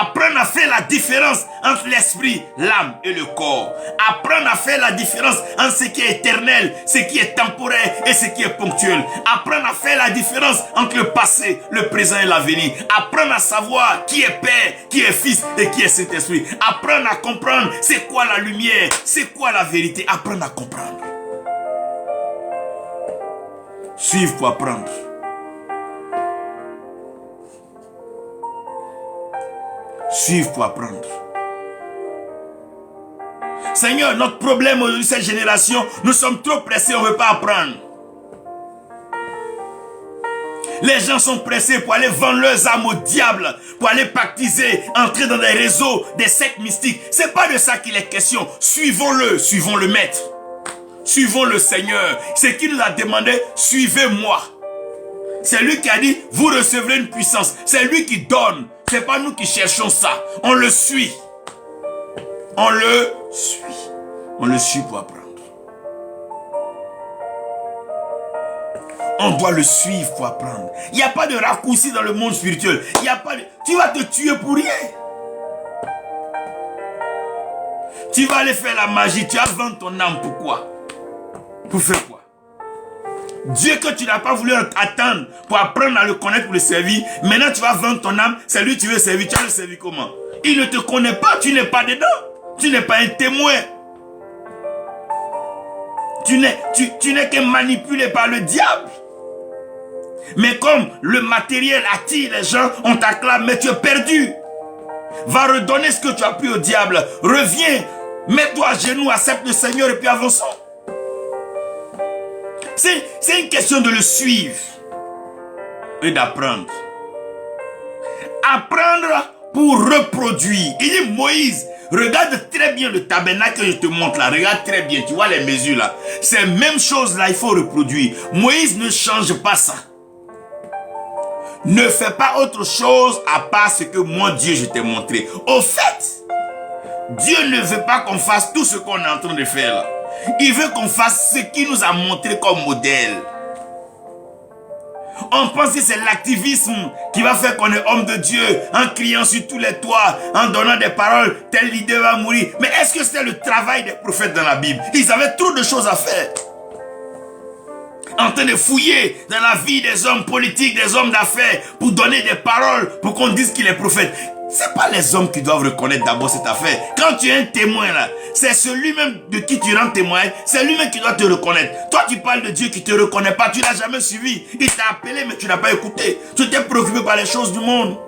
Apprendre à faire la différence entre l'esprit, l'âme et le corps. Apprendre à faire la différence entre ce qui est éternel, ce qui est temporaire et ce qui est ponctuel. Apprendre à faire la différence entre le passé, le présent et l'avenir. Apprendre à savoir qui est Père, qui est Fils et qui est Saint-Esprit. Apprendre à comprendre c'est quoi la lumière, c'est quoi la vérité. Apprendre à comprendre. Suivre pour apprendre. Suivre pour apprendre. Seigneur, notre problème aujourd'hui, cette génération, nous sommes trop pressés, on ne veut pas apprendre. Les gens sont pressés pour aller vendre leurs âmes au diable, pour aller pactiser, entrer dans des réseaux, des sectes mystiques. Ce n'est pas de ça qu'il est question. Suivons-le, suivons le Maître. Suivons le Seigneur. C'est qui nous a demandé, suivez-moi. C'est lui qui a dit, vous recevrez une puissance. C'est lui qui donne. Ce n'est pas nous qui cherchons ça. On le suit. On le suit. On le suit pour apprendre. On doit le suivre pour apprendre. Il n'y a pas de raccourci dans le monde spirituel. Il n'y a pas de... Tu vas te tuer pour rien. Tu vas aller faire la magie. Tu vas vendre ton âme. Pourquoi? Pour faire quoi? Dieu que tu n'as pas voulu attendre pour apprendre à le connaître, pour le servir. Maintenant tu vas vendre ton âme. C'est lui que tu veux servir. Tu vas le servir comment? Il ne te connaît pas. Tu n'es pas dedans. Tu n'es pas un témoin. Tu n'es que manipulé par le diable. Mais comme le matériel attire les gens, on t'acclame, mais tu es perdu. Va redonner ce que tu as pris au diable. Reviens, mets-toi à genoux, accepte le Seigneur et puis avançons. C'est une question de le suivre et d'apprendre. Apprendre pour reproduire. Il dit Moïse, regarde très bien le tabernacle que je te montre là. Regarde très bien, tu vois les mesures là. C'est la même chose là, il faut reproduire. Moïse ne change pas ça. Ne fais pas autre chose à part ce que moi, Dieu, je t'ai montré. Au fait, Dieu ne veut pas qu'on fasse tout ce qu'on est en train de faire là. Il veut qu'on fasse ce qu'il nous a montré comme modèle. On pense que c'est l'activisme qui va faire qu'on est homme de Dieu, en criant sur tous les toits, en donnant des paroles, tel leader va mourir. Mais est-ce que c'est le travail des prophètes dans la Bible? Ils avaient trop de choses à faire. En train de fouiller dans la vie des hommes politiques, des hommes d'affaires, pour donner des paroles, pour qu'on dise qu'il est prophète. C'est pas les hommes qui doivent reconnaître d'abord cette affaire. Quand tu es un témoin là, c'est celui-même de qui tu rends témoin, c'est lui-même qui doit te reconnaître. Toi tu parles de Dieu qui te reconnaît pas, tu l'as jamais suivi. Il t'a appelé mais tu n'as pas écouté. Tu t'es préoccupé par les choses du monde.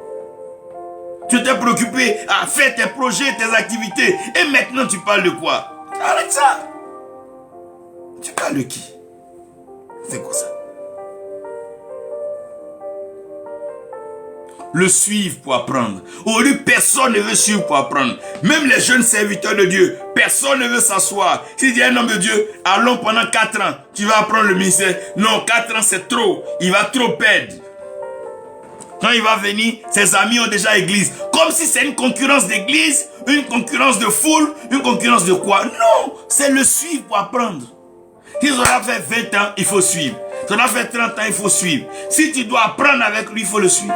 Tu t'es préoccupé à faire tes projets, tes activités. Et maintenant tu parles de quoi? Arrête ça. Tu parles de qui? C'est quoi ça? Le suivre pour apprendre. Aujourd'hui, personne ne veut suivre pour apprendre. Même les jeunes serviteurs de Dieu, personne ne veut s'asseoir. Si tu es un homme de Dieu, allons pendant 4 ans, tu vas apprendre le ministère. Non, 4 ans c'est trop. Il va trop perdre. Quand il va venir, ses amis ont déjà église. Comme si c'est une concurrence d'église, une concurrence de foule, une concurrence de quoi? Non, c'est le suivre pour apprendre. Si on a fait 20 ans, il faut suivre. Si on a fait 30 ans, il faut suivre. Si tu dois apprendre avec lui, il faut le suivre.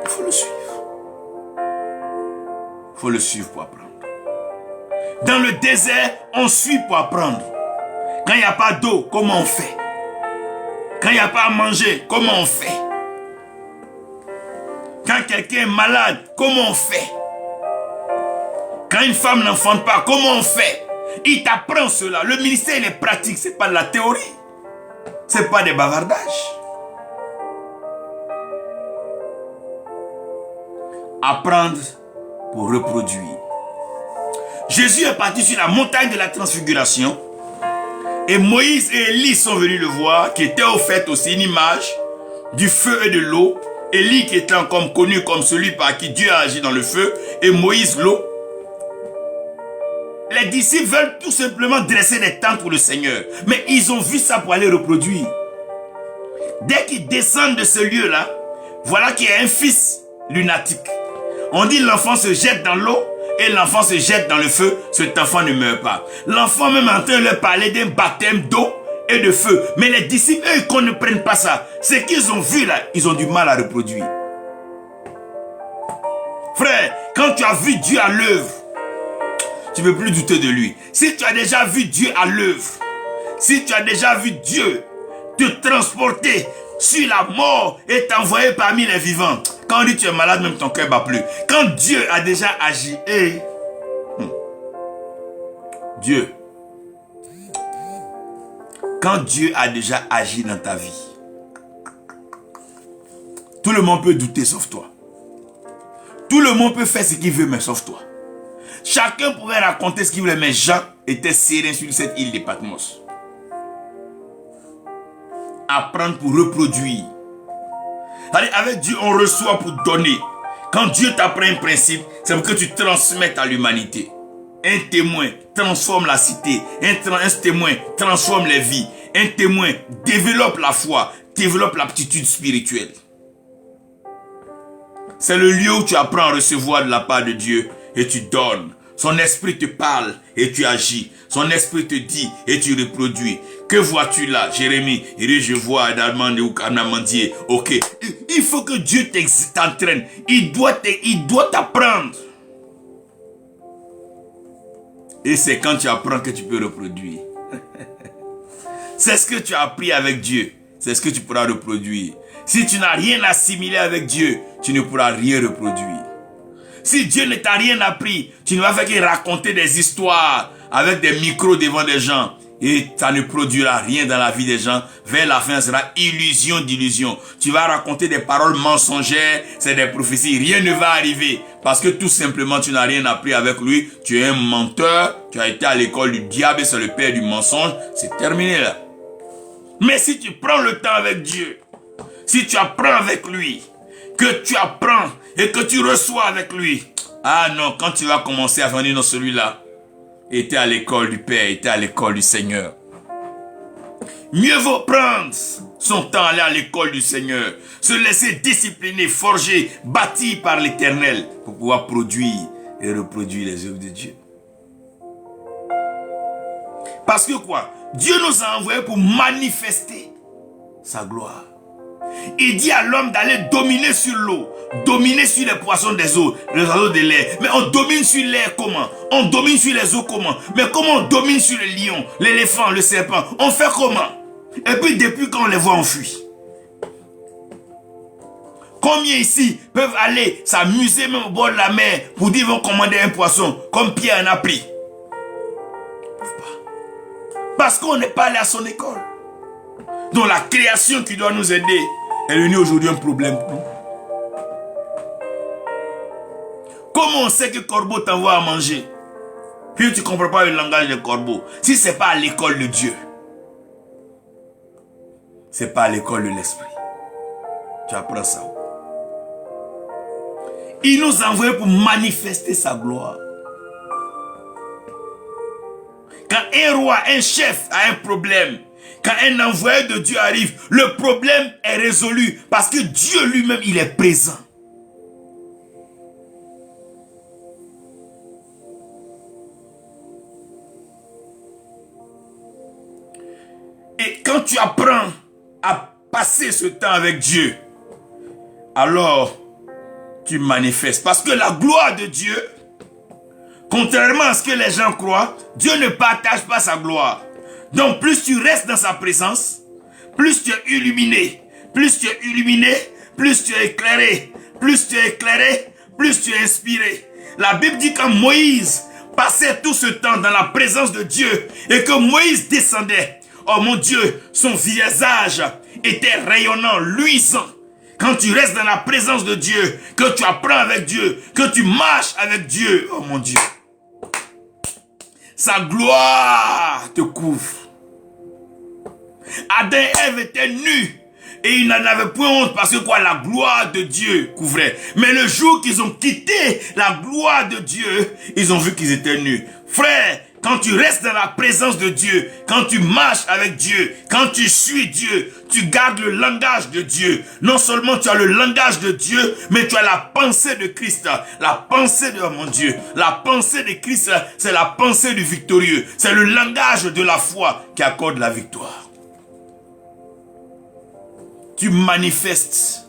Il faut le suivre. Il faut le suivre pour apprendre. Dans le désert, on suit pour apprendre. Quand il n'y a pas d'eau, comment on fait? Quand il n'y a pas à manger, comment on fait? Quand quelqu'un est malade, comment on fait? Quand une femme n'enfante pas, comment on fait? Il t'apprend cela. Le ministère, il est pratique. Ce n'est pas de la théorie. Ce n'est pas des bavardages. Apprendre pour reproduire. Jésus est parti sur la montagne de la transfiguration. Et Moïse et Élie sont venus le voir, qui était au fait aussi une image du feu et de l'eau. Élie qui était encore connu comme celui par qui Dieu a agi dans le feu. Et Moïse l'eau. Les disciples veulent tout simplement dresser des tentes pour le Seigneur. Mais ils ont vu ça pour aller reproduire. Dès qu'ils descendent de ce lieu-là, voilà qu'il y a un fils lunatique. On dit l'enfant se jette dans l'eau et l'enfant se jette dans le feu. Cet enfant ne meurt pas. L'enfant même en train de leur parler d'un baptême d'eau et de feu. Mais les disciples, eux, ils ne prennent pas ça. Ce qu'ils ont vu là, ils ont du mal à reproduire. Frère, quand tu as vu Dieu à l'œuvre, tu ne peux plus douter de lui. Si tu as déjà vu Dieu à l'œuvre, si tu as déjà vu Dieu te transporter sur la mort et t'envoyer parmi les vivants, quand on dit tu es malade, même ton cœur bat plus. Quand Dieu a déjà agi, Dieu, quand Dieu a déjà agi dans ta vie, le monde peut douter sauf toi. Tout le monde peut faire ce qu'il veut, mais sauf toi. Chacun pouvait raconter ce qu'il voulait, mais Jean était serein sur cette île de Patmos. Apprendre pour reproduire. Avec Dieu, on reçoit pour donner. Quand Dieu t'apprend un principe, c'est pour que tu transmettes à l'humanité. Un témoin transforme la cité. Un témoin transforme les vies. Un témoin développe la foi, développe l'aptitude spirituelle. C'est le lieu où tu apprends à recevoir de la part de Dieu et tu donnes. Son esprit te parle et tu agis. Son esprit te dit et tu reproduis. Que vois-tu là, Jérémie? Je vois Adamandi ou Kanamandier. Ok. Il faut que Dieu t'entraîne. Il doit t'apprendre. Et c'est quand tu apprends que tu peux reproduire. C'est ce que tu as appris avec Dieu. C'est ce que tu pourras reproduire. Si tu n'as rien assimilé avec Dieu, tu ne pourras rien reproduire. Si Dieu ne t'a rien appris, tu ne vas faire que raconter des histoires avec des micros devant des gens. Et ça ne produira rien dans la vie des gens. Vers la fin, ça sera illusion d'illusion. Tu vas raconter des paroles mensongères, c'est des prophéties. Rien ne va arriver. Parce que tout simplement, tu n'as rien appris avec lui. Tu es un menteur. Tu as été à l'école du diable et c'est le père du mensonge. C'est terminé là. Mais si tu prends le temps avec Dieu, si tu apprends avec lui, que tu apprends et que tu reçois avec lui. Ah non, quand tu vas commencer à venir dans celui-là, était à l'école du Père, était à l'école du Seigneur. Mieux vaut prendre son temps, aller à l'école du Seigneur, se laisser discipliner, forger, bâti par l'Éternel pour pouvoir produire et reproduire les œuvres de Dieu. Parce que quoi? Dieu nous a envoyés pour manifester sa gloire. Il dit à l'homme d'aller dominer sur l'eau, dominer sur les poissons des eaux, les oiseaux de l'air. Mais on domine sur l'air comment? On domine sur les eaux comment? Mais comment on domine sur le lion, l'éléphant, le serpent? On fait comment? Et puis depuis quand on les voit, on fuit. Combien ici peuvent aller s'amuser même au bord de la mer pour dire qu'ils vont commander un poisson comme Pierre en a pris? Parce qu'on n'est pas allé à son école. Donc la création qui doit nous aider est devenue aujourd'hui un problème pour nous. Comment on sait que corbeau t'envoie à manger? Puis tu ne comprends pas le langage des corbeaux. Si ce n'est pas à l'école de Dieu, ce n'est pas à l'école de l'esprit. Tu apprends ça. Il nous a envoyés pour manifester sa gloire. Quand un roi, un chef a un problème, quand un envoyé de Dieu arrive, le problème est résolu parce que Dieu lui-même, il est présent. Et quand tu apprends à passer ce temps avec Dieu, alors tu manifestes. Parce que la gloire de Dieu, contrairement à ce que les gens croient, Dieu ne partage pas sa gloire. Donc plus tu restes dans sa présence, plus tu es illuminé. Plus tu es illuminé, plus tu es éclairé. Plus tu es éclairé, plus tu es inspiré. La Bible dit quand Moïse passait tout ce temps dans la présence de Dieu et que Moïse descendait, oh mon Dieu, son visage était rayonnant, luisant. Quand tu restes dans la présence de Dieu, que tu apprends avec Dieu, que tu marches avec Dieu, oh mon Dieu, sa gloire te couvre. Adam et Ève étaient nus et ils n'en avaient point honte parce que quoi, la gloire de Dieu couvrait. Mais le jour qu'ils ont quitté la gloire de Dieu, ils ont vu qu'ils étaient nus. Frère, quand tu restes dans la présence de Dieu, quand tu marches avec Dieu, quand tu suis Dieu, tu gardes le langage de Dieu. Non seulement tu as le langage de Dieu, mais tu as la pensée de Christ. La pensée de, oh mon Dieu, la pensée de Christ, c'est la pensée du victorieux. C'est le langage de la foi qui accorde la victoire. Tu manifestes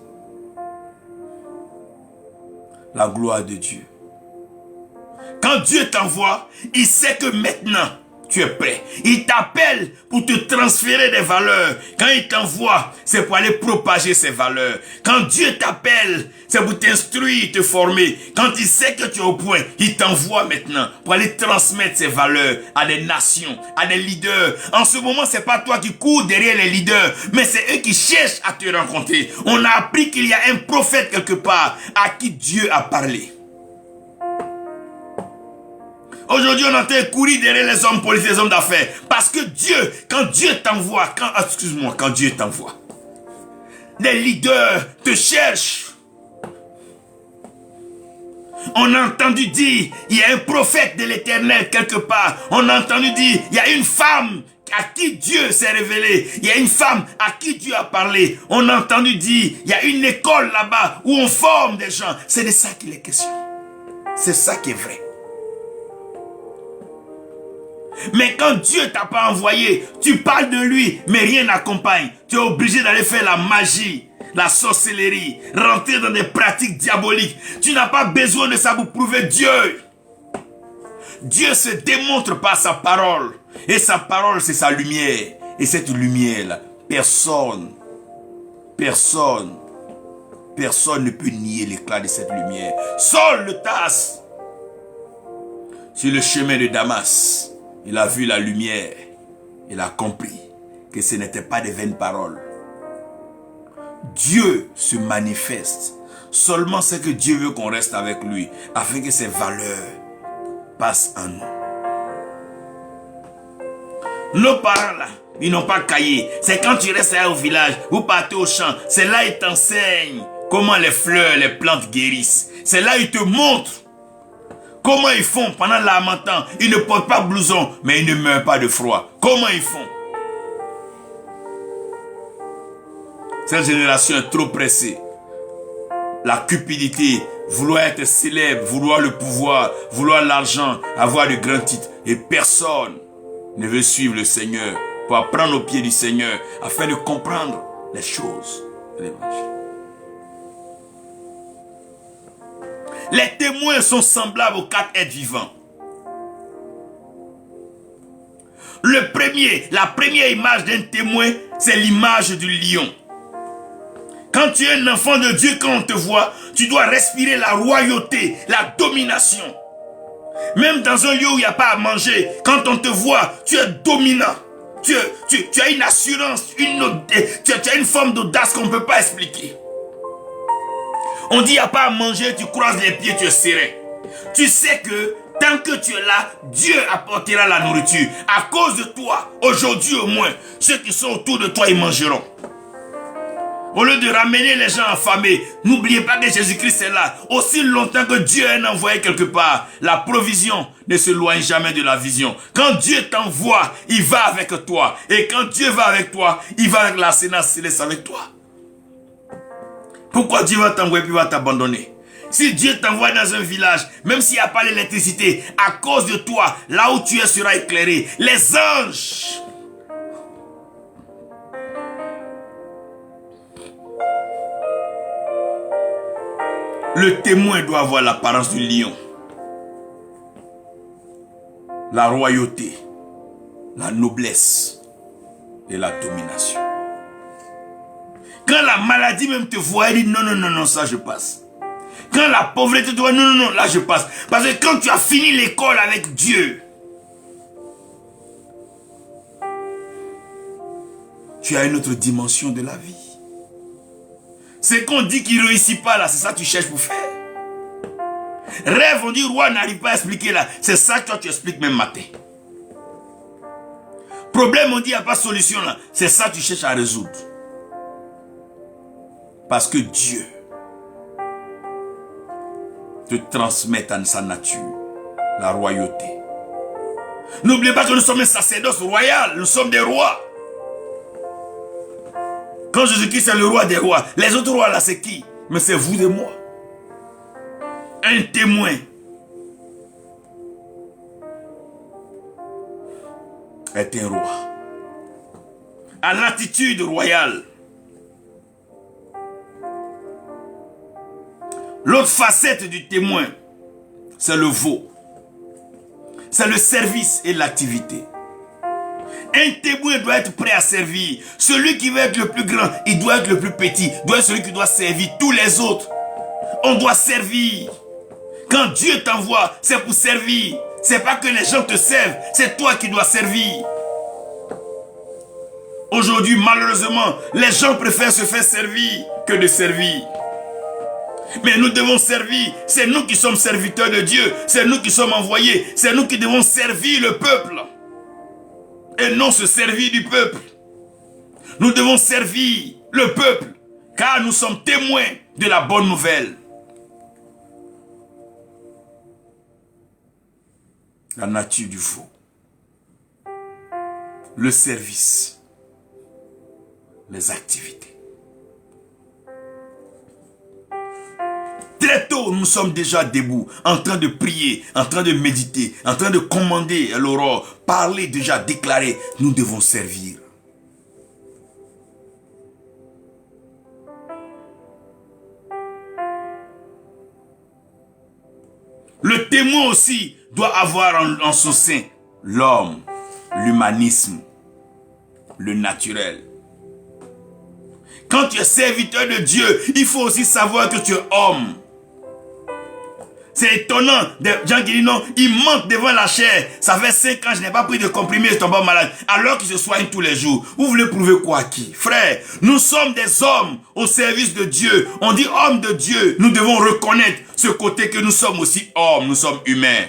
la gloire de Dieu. Quand Dieu t'envoie, il sait que maintenant, tu es prêt. Il t'appelle pour te transférer des valeurs. Quand il t'envoie, c'est pour aller propager ces valeurs. Quand Dieu t'appelle, c'est pour t'instruire, te former. Quand il sait que tu es au point, il t'envoie maintenant pour aller transmettre ces valeurs à des nations, à des leaders. En ce moment, c'est pas toi qui cours derrière les leaders, mais c'est eux qui cherchent à te rencontrer. On a appris qu'il y a un prophète quelque part à qui Dieu a parlé. Aujourd'hui, on entend courir derrière les hommes politiques, les hommes d'affaires. Parce que Dieu, quand Dieu t'envoie, quand Dieu t'envoie, les leaders te cherchent. On a entendu dire, il y a un prophète de l'Éternel quelque part. On a entendu dire, il y a une femme à qui Dieu s'est révélé. Il y a une femme à qui Dieu a parlé. On a entendu dire, il y a une école là-bas où on forme des gens. C'est de ça qu'il est question. C'est ça qui est vrai. Mais quand Dieu t'a pas envoyé, tu parles de lui, mais rien n'accompagne. Tu es obligé d'aller faire la magie, la sorcellerie, rentrer dans des pratiques diaboliques. Tu n'as pas besoin de ça pour prouver Dieu. Dieu se démontre par sa parole. Et sa parole, c'est sa lumière. Et cette lumière-là, personne ne peut nier l'éclat de cette lumière. Saul le Tarse, sur le chemin de Damas, il a vu la lumière. Il a compris que ce n'était pas des vaines paroles. Dieu se manifeste. Seulement c'est que Dieu veut qu'on reste avec lui, afin que ses valeurs passent en nous. Nos parents là, ils n'ont pas cahier. C'est quand tu restes là au village, vous partez au champ, c'est là ils t'enseignent comment les fleurs, les plantes guérissent. C'est là ils te montrent comment ils font pendant l'harmattan. Ils ne portent pas blouson, mais ils ne meurent pas de froid. Comment ils font? Cette génération est trop pressée. La cupidité, vouloir être célèbre, vouloir le pouvoir, vouloir l'argent, avoir de grands titres. Et personne ne veut suivre le Seigneur pour apprendre aux pieds du Seigneur afin de comprendre les choses de l'évangile. Les témoins sont semblables aux quatre êtres vivants. La première image d'un témoin, c'est l'image du lion. Quand tu es un enfant de Dieu, quand on te voit, tu dois respirer la royauté, la domination. Même dans un lieu où il n'y a pas à manger, quand on te voit, tu es dominant. Tu as une assurance, tu as une forme d'audace qu'on ne peut pas expliquer. On dit il n'y a pas à manger, tu croises les pieds, tu es serein. Tu sais que tant que tu es là, Dieu apportera la nourriture. À cause de toi, aujourd'hui au moins, ceux qui sont autour de toi, ils mangeront. Au lieu de ramener les gens affamés, n'oubliez pas que Jésus-Christ est là. Aussi longtemps que Dieu est envoyé quelque part, la provision ne se loigne jamais de la vision. Quand Dieu t'envoie, il va avec toi. Et quand Dieu va avec toi, il va avec la sénat céleste avec toi. Pourquoi Dieu va t'envoyer puis va t'abandonner? Si Dieu t'envoie dans un village, même s'il n'y a pas l'électricité, à cause de toi, là où tu es sera éclairé. Les anges. Le témoin doit avoir l'apparence du lion. La royauté, la noblesse et la domination. Quand la maladie même te voit, elle dit non, ça je passe. Quand la pauvreté te voit, non, là je passe. Parce que quand tu as fini l'école avec Dieu, tu as une autre dimension de la vie. C'est qu'on dit qu'il ne réussit pas là, c'est ça que tu cherches pour faire. Rêve, on dit roi n'arrive pas à expliquer là, c'est ça que toi tu expliques même matin. Problème, on dit il n'y a pas de solution là, c'est ça que tu cherches à résoudre. Parce que Dieu te transmet en sa nature la royauté. N'oubliez pas que nous sommes un sacerdoce royal, nous sommes des rois. Quand Jésus-Christ est le roi des rois, les autres rois là c'est qui? Mais c'est vous et moi. Un témoin est un roi. À l'attitude royale. L'autre facette du témoin, c'est le veau. C'est le service et l'activité. Un témoin doit être prêt à servir. Celui qui veut être le plus grand, il doit être le plus petit. Doit être celui qui doit servir tous les autres. On doit servir. Quand Dieu t'envoie, c'est pour servir. C'est pas que les gens te servent, c'est toi qui dois servir. Aujourd'hui, malheureusement, les gens préfèrent se faire servir que de servir. Mais nous devons servir. C'est nous qui sommes serviteurs de Dieu. C'est nous qui sommes envoyés. C'est nous qui devons servir le peuple. Et non se servir du peuple. Nous devons servir le peuple. Car nous sommes témoins de la bonne nouvelle. La nature du faux. Le service. Les activités. Très tôt, nous sommes déjà debout, en train de prier, en train de méditer, en train de commander à l'aurore, parler déjà, déclarer, nous devons servir. Le témoin aussi doit avoir en son sein l'homme, l'humanisme, le naturel. Quand tu es serviteur de Dieu, il faut aussi savoir que tu es homme. C'est étonnant, des gens qui disent non, ils mentent devant la chair. Ça fait 5 ans, je n'ai pas pris de comprimé, je tombe malade. Alors qu'ils se soignent tous les jours. Vous voulez prouver quoi à qui? Frère, nous sommes des hommes au service de Dieu. On dit homme de Dieu. Nous devons reconnaître ce côté que nous sommes aussi hommes, nous sommes humains.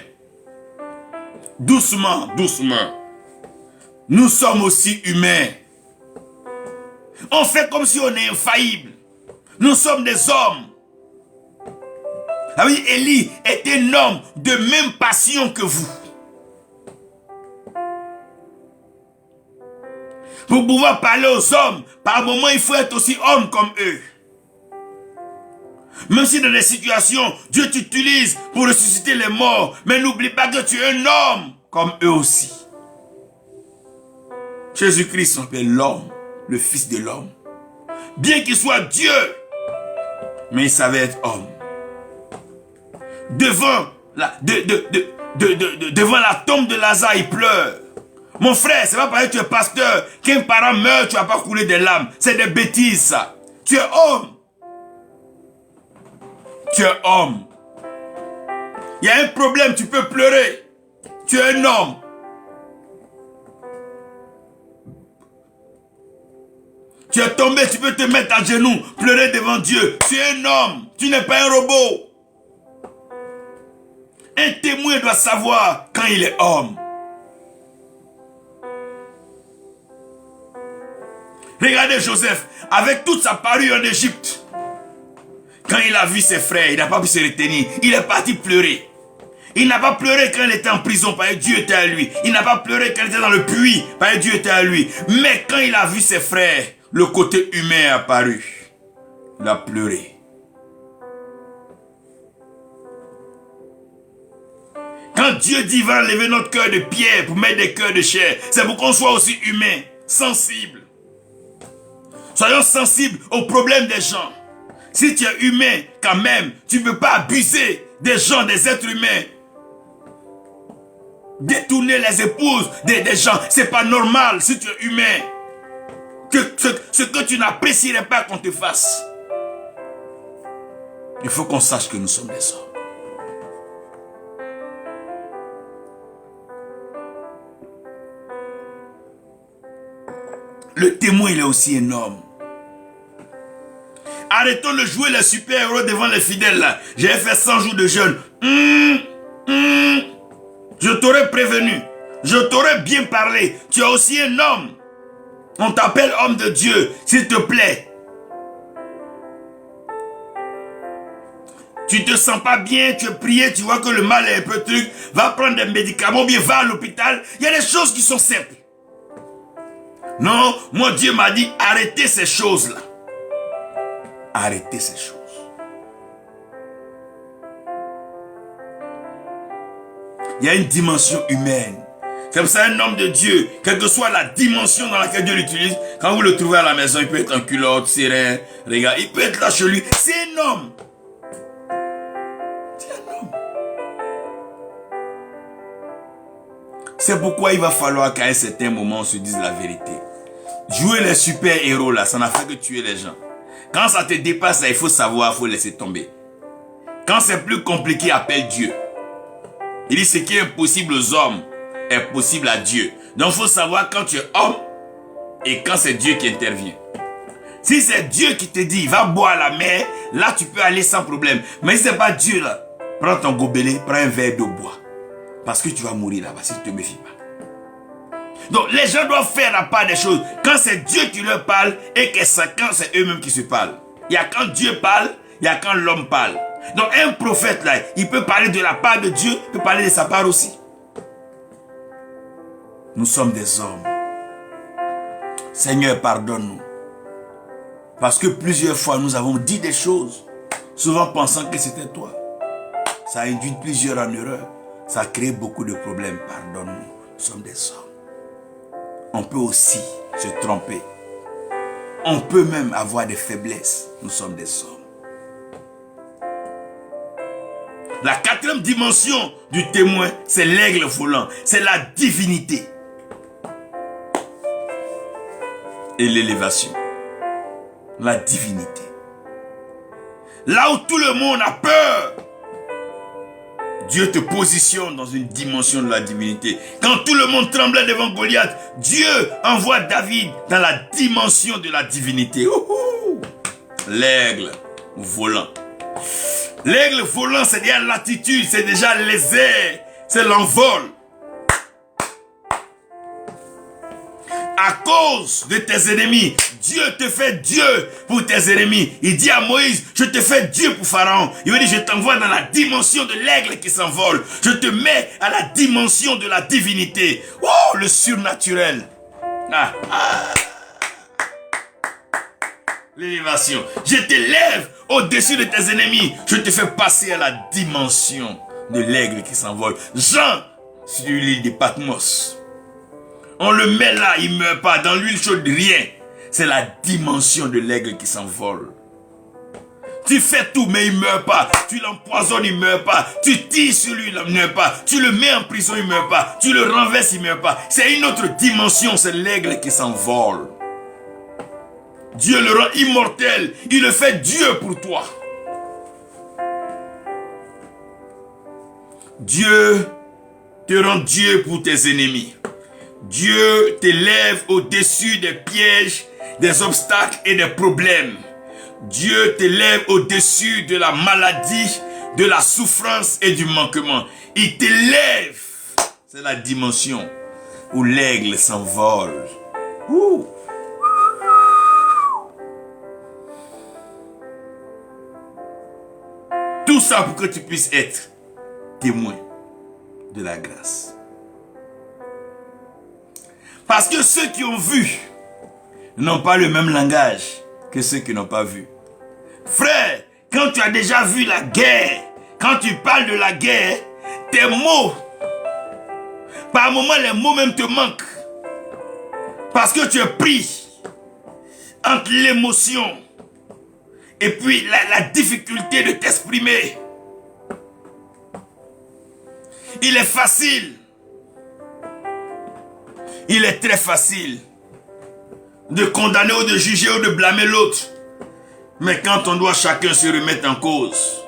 Doucement, doucement. Nous sommes aussi humains. On fait comme si on est infaillible. Nous sommes des hommes. Ah oui, Élie est un homme de même passion que vous. Pour pouvoir parler aux hommes, par moment, il faut être aussi homme comme eux. Même si dans des situations, Dieu t'utilise pour ressusciter les morts, mais n'oublie pas que tu es un homme comme eux aussi. Jésus-Christ s'appelle l'homme, le Fils de l'homme. Bien qu'il soit Dieu, mais il savait être homme. Devant la tombe de Lazare, il pleure. Mon frère, c'est pas parce que tu es pasteur qu'un parent meurt, tu vas pas couler des larmes. C'est des bêtises, ça. Tu es homme. Tu es homme. Il y a un problème, tu peux pleurer. Tu es un homme. Tu es tombé, tu peux te mettre à genoux, pleurer devant Dieu. Tu es un homme. Tu n'es pas un robot. Un témoin doit savoir quand il est homme. Regardez Joseph, avec toute sa parure en Égypte. Quand il a vu ses frères, il n'a pas pu se retenir. Il est parti pleurer. Il n'a pas pleuré quand il était en prison, parce que Dieu était à lui. Il n'a pas pleuré quand il était dans le puits, parce que Dieu était à lui. Mais quand il a vu ses frères, le côté humain est apparu. Il a pleuré. Quand Dieu dit va enlever notre cœur de pierre pour mettre des cœurs de chair, c'est pour qu'on soit aussi humain, sensible. Soyons sensibles aux problèmes des gens. Si tu es humain, quand même, tu ne peux pas abuser des gens, des êtres humains. Détourner les épouses des gens, c'est pas normal si tu es humain. Ce que tu n'apprécierais pas qu'on te fasse. Il faut qu'on sache que nous sommes des hommes. Le témoin, il est aussi un homme. Arrêtons de jouer les super-héros devant les fidèles là. J'ai fait 100 jours de jeûne. Je t'aurais prévenu. Je t'aurais bien parlé. Tu es aussi un homme. On t'appelle homme de Dieu. S'il te plaît. Tu te sens pas bien, tu es prié, tu vois que le mal est un peu truc. Va prendre des médicaments, bien va à l'hôpital. Il y a des choses qui sont simples. Non, moi Dieu m'a dit arrêtez ces choses-là. Arrêtez ces choses. Il y a une dimension humaine. C'est pour ça un homme de Dieu, quelle que soit la dimension dans laquelle Dieu l'utilise, quand vous le trouvez à la maison, il peut être en culotte, serein, regarde, il peut être là chez lui. C'est un homme. C'est un homme. C'est pourquoi il va falloir qu'à un certain moment on se dise la vérité. Jouer les super-héros là, ça n'a fait que tuer les gens. Quand ça te dépasse là, il faut savoir, il faut laisser tomber. Quand c'est plus compliqué, appelle Dieu. Il dit ce qui est impossible aux hommes est possible à Dieu. Donc il faut savoir quand tu es homme et quand c'est Dieu qui intervient. Si c'est Dieu qui te dit, va boire la mer, là tu peux aller sans problème. Mais si c'est pas Dieu là, prends ton gobelet, prends un verre d'eau, bois. Parce que tu vas mourir là-bas si tu ne te méfies pas. Donc les gens doivent faire la part des choses. Quand c'est Dieu qui leur parle et que quand c'est eux-mêmes qui se parlent. Il y a quand Dieu parle, il y a quand l'homme parle. Donc un prophète là, il peut parler de la part de Dieu, il peut parler de sa part aussi. Nous sommes des hommes. Seigneur, pardonne-nous. Parce que plusieurs fois nous avons dit des choses, souvent pensant que c'était toi. Ça a induit plusieurs en erreur. Ça a créé beaucoup de problèmes. Pardonne-nous. Nous sommes des hommes. On peut aussi se tromper. On peut même avoir des faiblesses. Nous sommes des hommes. La quatrième dimension du témoin, c'est l'aigle volant. C'est la divinité. Et l'élévation. La divinité. Là où tout le monde a peur, Dieu te positionne dans une dimension de la divinité. Quand tout le monde tremblait devant Goliath, Dieu envoie David dans la dimension de la divinité. L'aigle volant. L'aigle volant, c'est déjà l'attitude, c'est déjà les airs, c'est l'envol. À cause de tes ennemis, Dieu te fait Dieu pour tes ennemis. Il dit à Moïse, je te fais Dieu pour Pharaon. Il veut dire, je t'envoie dans la dimension de l'aigle qui s'envole. Je te mets à la dimension de la divinité. Oh, le surnaturel. L'élévation. Je t'élève au-dessus de tes ennemis. Je te fais passer à la dimension de l'aigle qui s'envole. Jean, sur l'île de Patmos. On le met là, il ne meurt pas. Dans l'huile chaude, rien. C'est la dimension de l'aigle qui s'envole. Tu fais tout, mais il ne meurt pas. Tu l'empoisonnes, il ne meurt pas. Tu tires sur lui, il ne meurt pas. Tu le mets en prison, il ne meurt pas. Tu le renverses, il ne meurt pas. C'est une autre dimension, c'est l'aigle qui s'envole. Dieu le rend immortel. Il le fait Dieu pour toi. Dieu te rend Dieu pour tes ennemis. Dieu t'élève au-dessus des pièges, des obstacles et des problèmes. Dieu t'élève au-dessus de la maladie, de la souffrance et du manquement. Il t'élève. C'est la dimension où l'aigle s'envole. Tout ça pour que tu puisses être témoin de la grâce. Parce que ceux qui ont vu n'ont pas le même langage que ceux qui n'ont pas vu. Frère, quand tu as déjà vu la guerre, quand tu parles de la guerre, tes mots, par moments les mots même te manquent. Parce que tu es pris entre l'émotion et puis la difficulté de t'exprimer. Il est facile. Il est très facile de condamner ou de juger ou de blâmer l'autre. Mais quand on doit chacun se remettre en cause,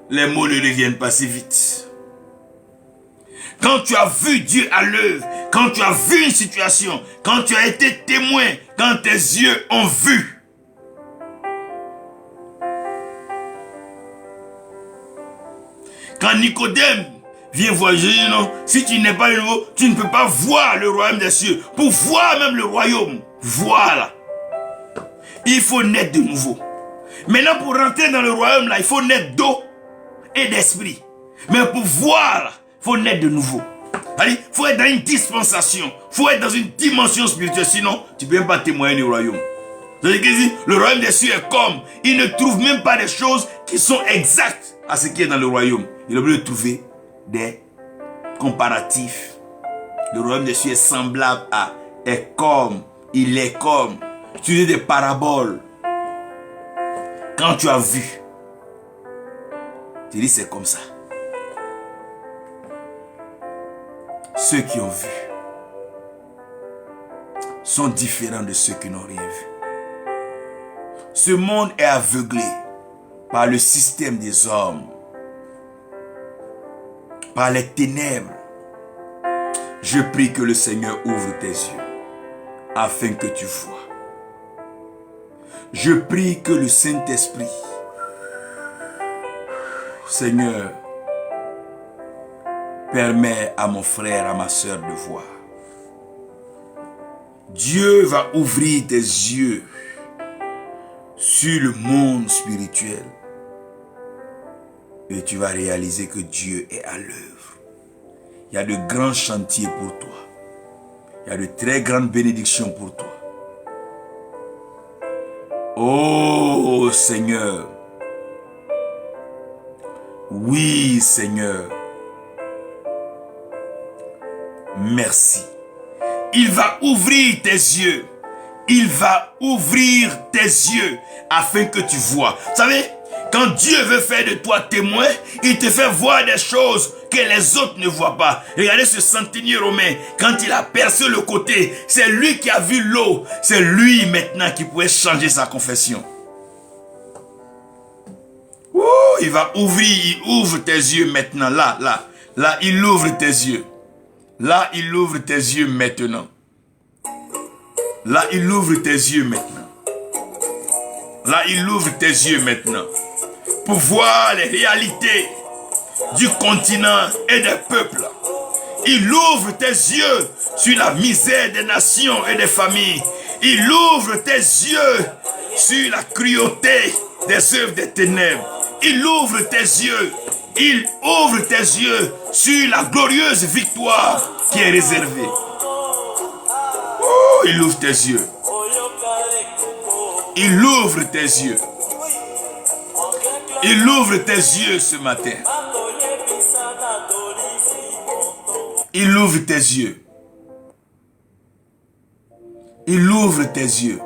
les mots ne reviennent pas si vite. Quand tu as vu Dieu à l'œuvre, quand tu as vu une situation, quand tu as été témoin, quand tes yeux ont vu, quand Nicodème viens voir Jésus, non. Si tu n'es pas nouveau, tu ne peux pas voir le royaume des cieux. Pour voir même le royaume, voilà. Il faut naître de nouveau. Maintenant, pour rentrer dans le royaume, là, il faut naître d'eau et d'esprit. Mais pour voir, il faut naître de nouveau. Il faut être dans une dispensation. Il faut être dans une dimension spirituelle. Sinon, tu ne peux même pas témoigner du royaume. Le royaume des cieux est comme. Il ne trouve même pas des choses qui sont exactes à ce qui est dans le royaume. Il est obligé de trouver des comparatifs. Le royaume des cieux est semblable à, est comme, il est comme. Tu dis des paraboles. Quand tu as vu, tu dis c'est comme ça. ceux qui ont vu sont différents de ceux qui n'ont rien vu. Ce monde est aveuglé par le système des hommes, par les ténèbres. Je prie que le Seigneur ouvre tes yeux afin que tu vois. Je prie que le Saint-Esprit, Seigneur, permet à mon frère, à ma soeur de voir. Dieu va ouvrir tes yeux sur le monde spirituel et tu vas réaliser que Dieu est à l'œuvre. Il y a de grands chantiers pour toi. Il y a de très grandes bénédictions pour toi. Oh Seigneur. Oui Seigneur. Merci. Il va ouvrir tes yeux. Il va ouvrir tes yeux afin que tu vois. Vous savez, quand Dieu veut faire de toi témoin, il te fait voir des choses que les autres ne voient pas. Regardez ce centenier romain, quand il a percé le côté, c'est lui qui a vu l'eau. C'est lui maintenant qui pouvait changer sa confession. Oh, il va ouvrir, il ouvre tes yeux maintenant. Là, il ouvre tes yeux. Là, il ouvre tes yeux maintenant. Là, il ouvre tes yeux maintenant. Là, il ouvre tes yeux maintenant. Pour voir les réalités du continent et des peuples. Il ouvre tes yeux sur la misère des nations et des familles. Il ouvre tes yeux sur la cruauté des œuvres des ténèbres. Il ouvre tes yeux. Il ouvre tes yeux sur la glorieuse victoire qui est réservée. Oh, il ouvre tes yeux. Il ouvre tes yeux. Il ouvre tes yeux ce matin. Il ouvre tes yeux. Il ouvre tes yeux.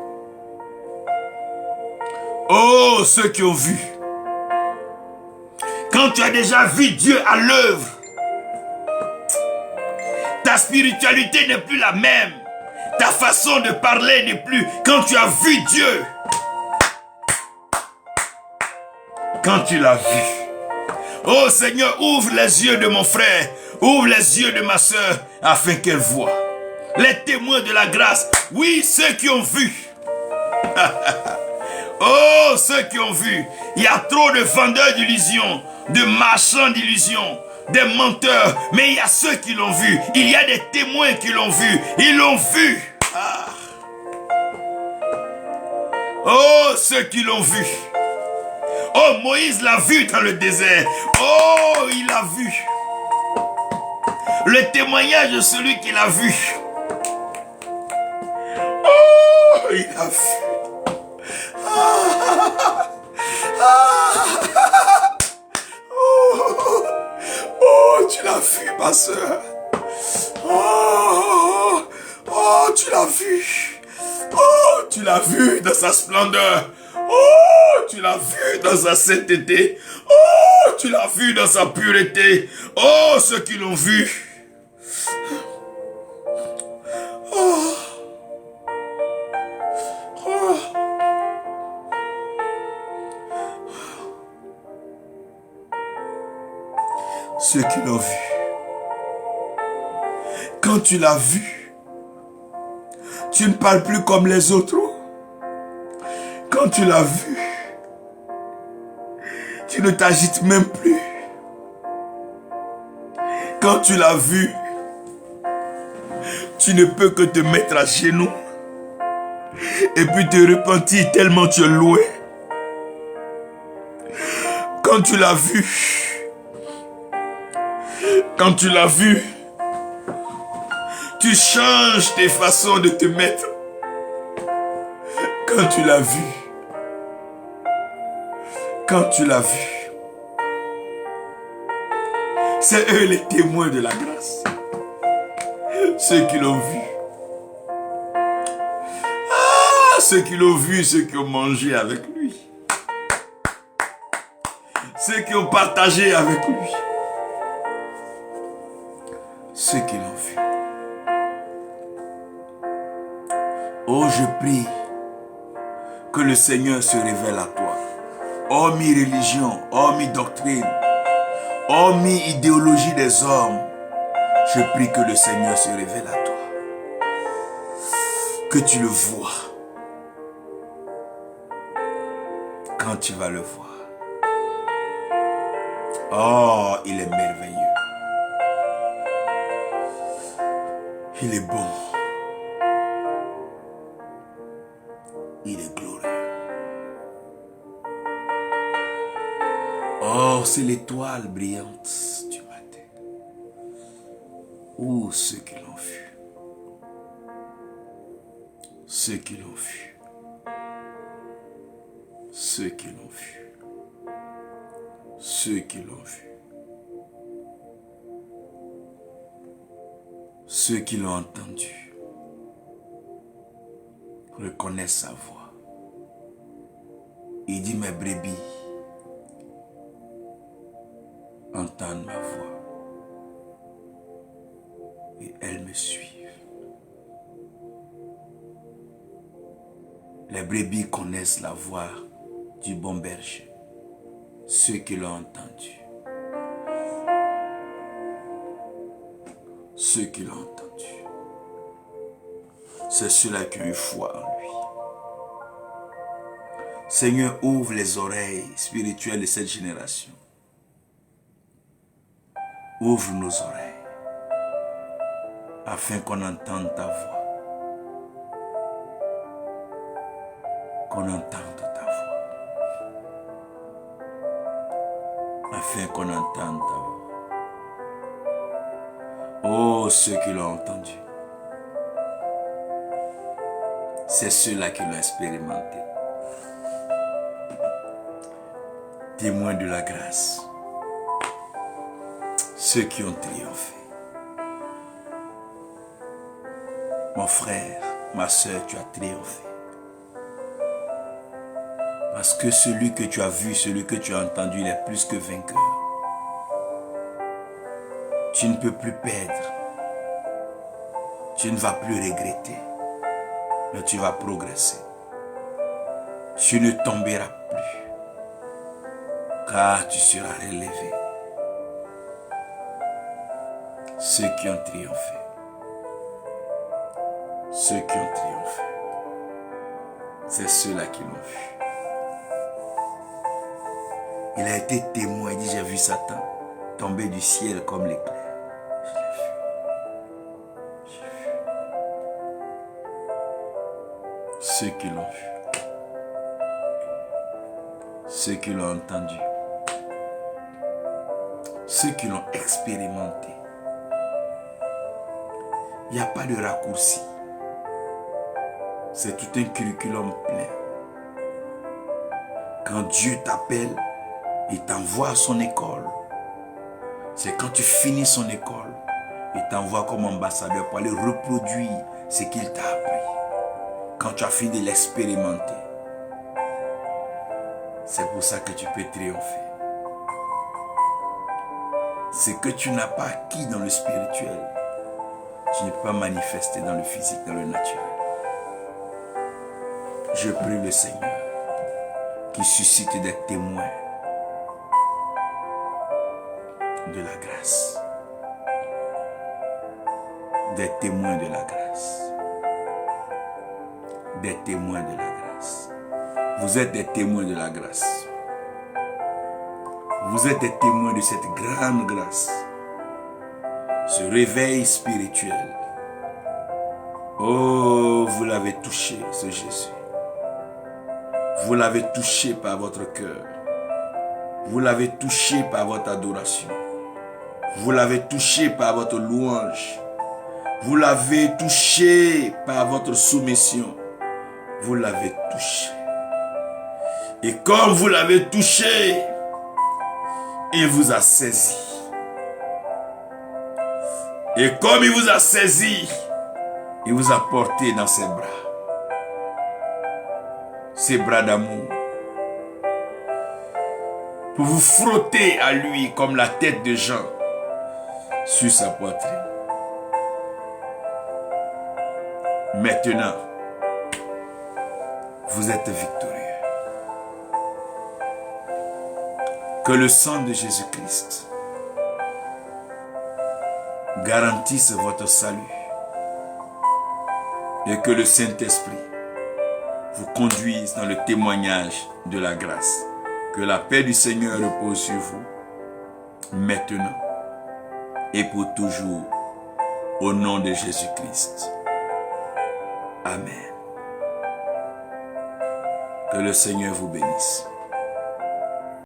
Oh, ceux qui ont vu. Quand tu as déjà vu Dieu à l'œuvre, ta spiritualité n'est plus la même. Ta façon de parler n'est plus. Quand tu as vu Dieu, quand tu l'as vu. Oh Seigneur, ouvre les yeux de mon frère, ouvre les yeux de ma soeur, afin qu'elle voie. Les témoins de la grâce, oui, ceux qui ont vu. Oh, ceux qui ont vu. Il y a trop de vendeurs d'illusions, de marchands d'illusions, des menteurs, mais il y a ceux qui l'ont vu. Il y a des témoins qui l'ont vu. Ils l'ont vu. Ah. Oh, ceux qui l'ont vu. Oh, Moïse l'a vu dans le désert. Oh, il l'a vu. Le témoignage de celui qui l'a vu. Oh, il l'a vu. Ah. Ah. Oh. Oh, tu l'as vu, ma soeur. Oh. Oh, tu l'as vu. Oh, tu l'as vu dans sa splendeur. Oh, tu l'as vu dans sa sainteté. Oh, tu l'as vu dans sa pureté. Oh, ceux qui l'ont vu. Oh. Oh. Ceux qui l'ont vu. Quand tu l'as vu, tu ne parles plus comme les autres. Quand tu l'as vu, tu ne t'agites même plus. Quand tu l'as vu, tu ne peux que te mettre à genoux et puis te repentir tellement tu es loué. Quand tu l'as vu, tu changes tes façons de te mettre. Quand tu l'as vu, c'est eux les témoins de la grâce. Ceux qui l'ont vu. Ah, ceux qui l'ont vu, ceux qui ont mangé avec lui. Ceux qui ont partagé avec lui. ceux qui l'ont vu. Oh, je prie que le Seigneur se révèle à toi. Oh, mi-religion, oh, mi-doctrine, oh, mi-idéologie des hommes, je prie que le Seigneur se révèle à toi. Que tu le vois quand tu vas le voir. Oh, il est merveilleux. Il est bon. Il est glorieux. Oh, c'est l'étoile brillante du matin. Oh, ceux qui l'ont vu. Ceux qui l'ont vu. Ceux qui l'ont vu. Ceux qui l'ont vu. Ceux qui l'ont entendu reconnaissent sa voix. Il dit, mes brebis entendent ma voix et elles me suivent. Les brebis connaissent la voix du bon berger, ceux qui l'ont entendu. Ceux qui l'ont entendu. C'est ceux-là qui ont eu foi en lui. Seigneur, ouvre les oreilles spirituelles de cette génération. Ouvre nos oreilles afin qu'on entende ta voix. Qu'on entende ta voix. Afin qu'on entende ta voix. Oh, ceux qui l'ont entendu. C'est ceux-là qui l'ont expérimenté. Témoins de la grâce. Ceux qui ont triomphé. Mon frère, ma soeur, tu as triomphé. Parce que celui que tu as vu, celui que tu as entendu, il est plus que vainqueur. Tu ne peux plus perdre. Tu ne vas plus regretter. Mais tu vas progresser. Tu ne tomberas plus. Car tu seras relevé. Ceux qui ont triomphé. Ceux qui ont triomphé. C'est ceux-là qui l'ont vu. Il a été témoin. Il dit, j'ai vu Satan tomber du ciel comme l'éclair. Je l'ai vu. J'ai vu. Ceux qui l'ont vu. Ceux qui l'ont entendu. Ceux qui l'ont expérimenté. Il n'y a pas de raccourci. C'est tout un curriculum plein. Quand Dieu t'appelle, il t'envoie à son école. C'est quand tu finis son école, il t'envoie comme ambassadeur pour aller reproduire ce qu'il t'a appris. Quand tu as fini de l'expérimenter, c'est pour ça que tu peux triompher. Ce que tu n'as pas acquis dans le spirituel, tu ne peux pas manifester dans le physique, dans le naturel. Je prie le Seigneur qui suscite des témoins de la grâce. Des témoins de la grâce. Des témoins de la grâce. Vous êtes des témoins de la grâce. Vous êtes des témoins de cette grande grâce. Ce réveil spirituel. Oh, vous l'avez touché, ce Jésus. Vous l'avez touché par votre cœur. Vous l'avez touché par votre adoration. Vous l'avez touché par votre louange. Vous l'avez touché par votre soumission. Vous l'avez touché. Et comme vous l'avez touché, il vous a saisi. Et comme il vous a saisi, il vous a porté dans ses bras. Ses bras d'amour. Pour vous frotter à lui comme la tête de Jean sur sa poitrine. Maintenant, vous êtes victorieux. Que le sang de Jésus-Christ garantisse votre salut et que le Saint-Esprit vous conduise dans le témoignage de la grâce. Que la paix du Seigneur repose sur vous, maintenant et pour toujours, au nom de Jésus-Christ. Amen. Que le Seigneur vous bénisse.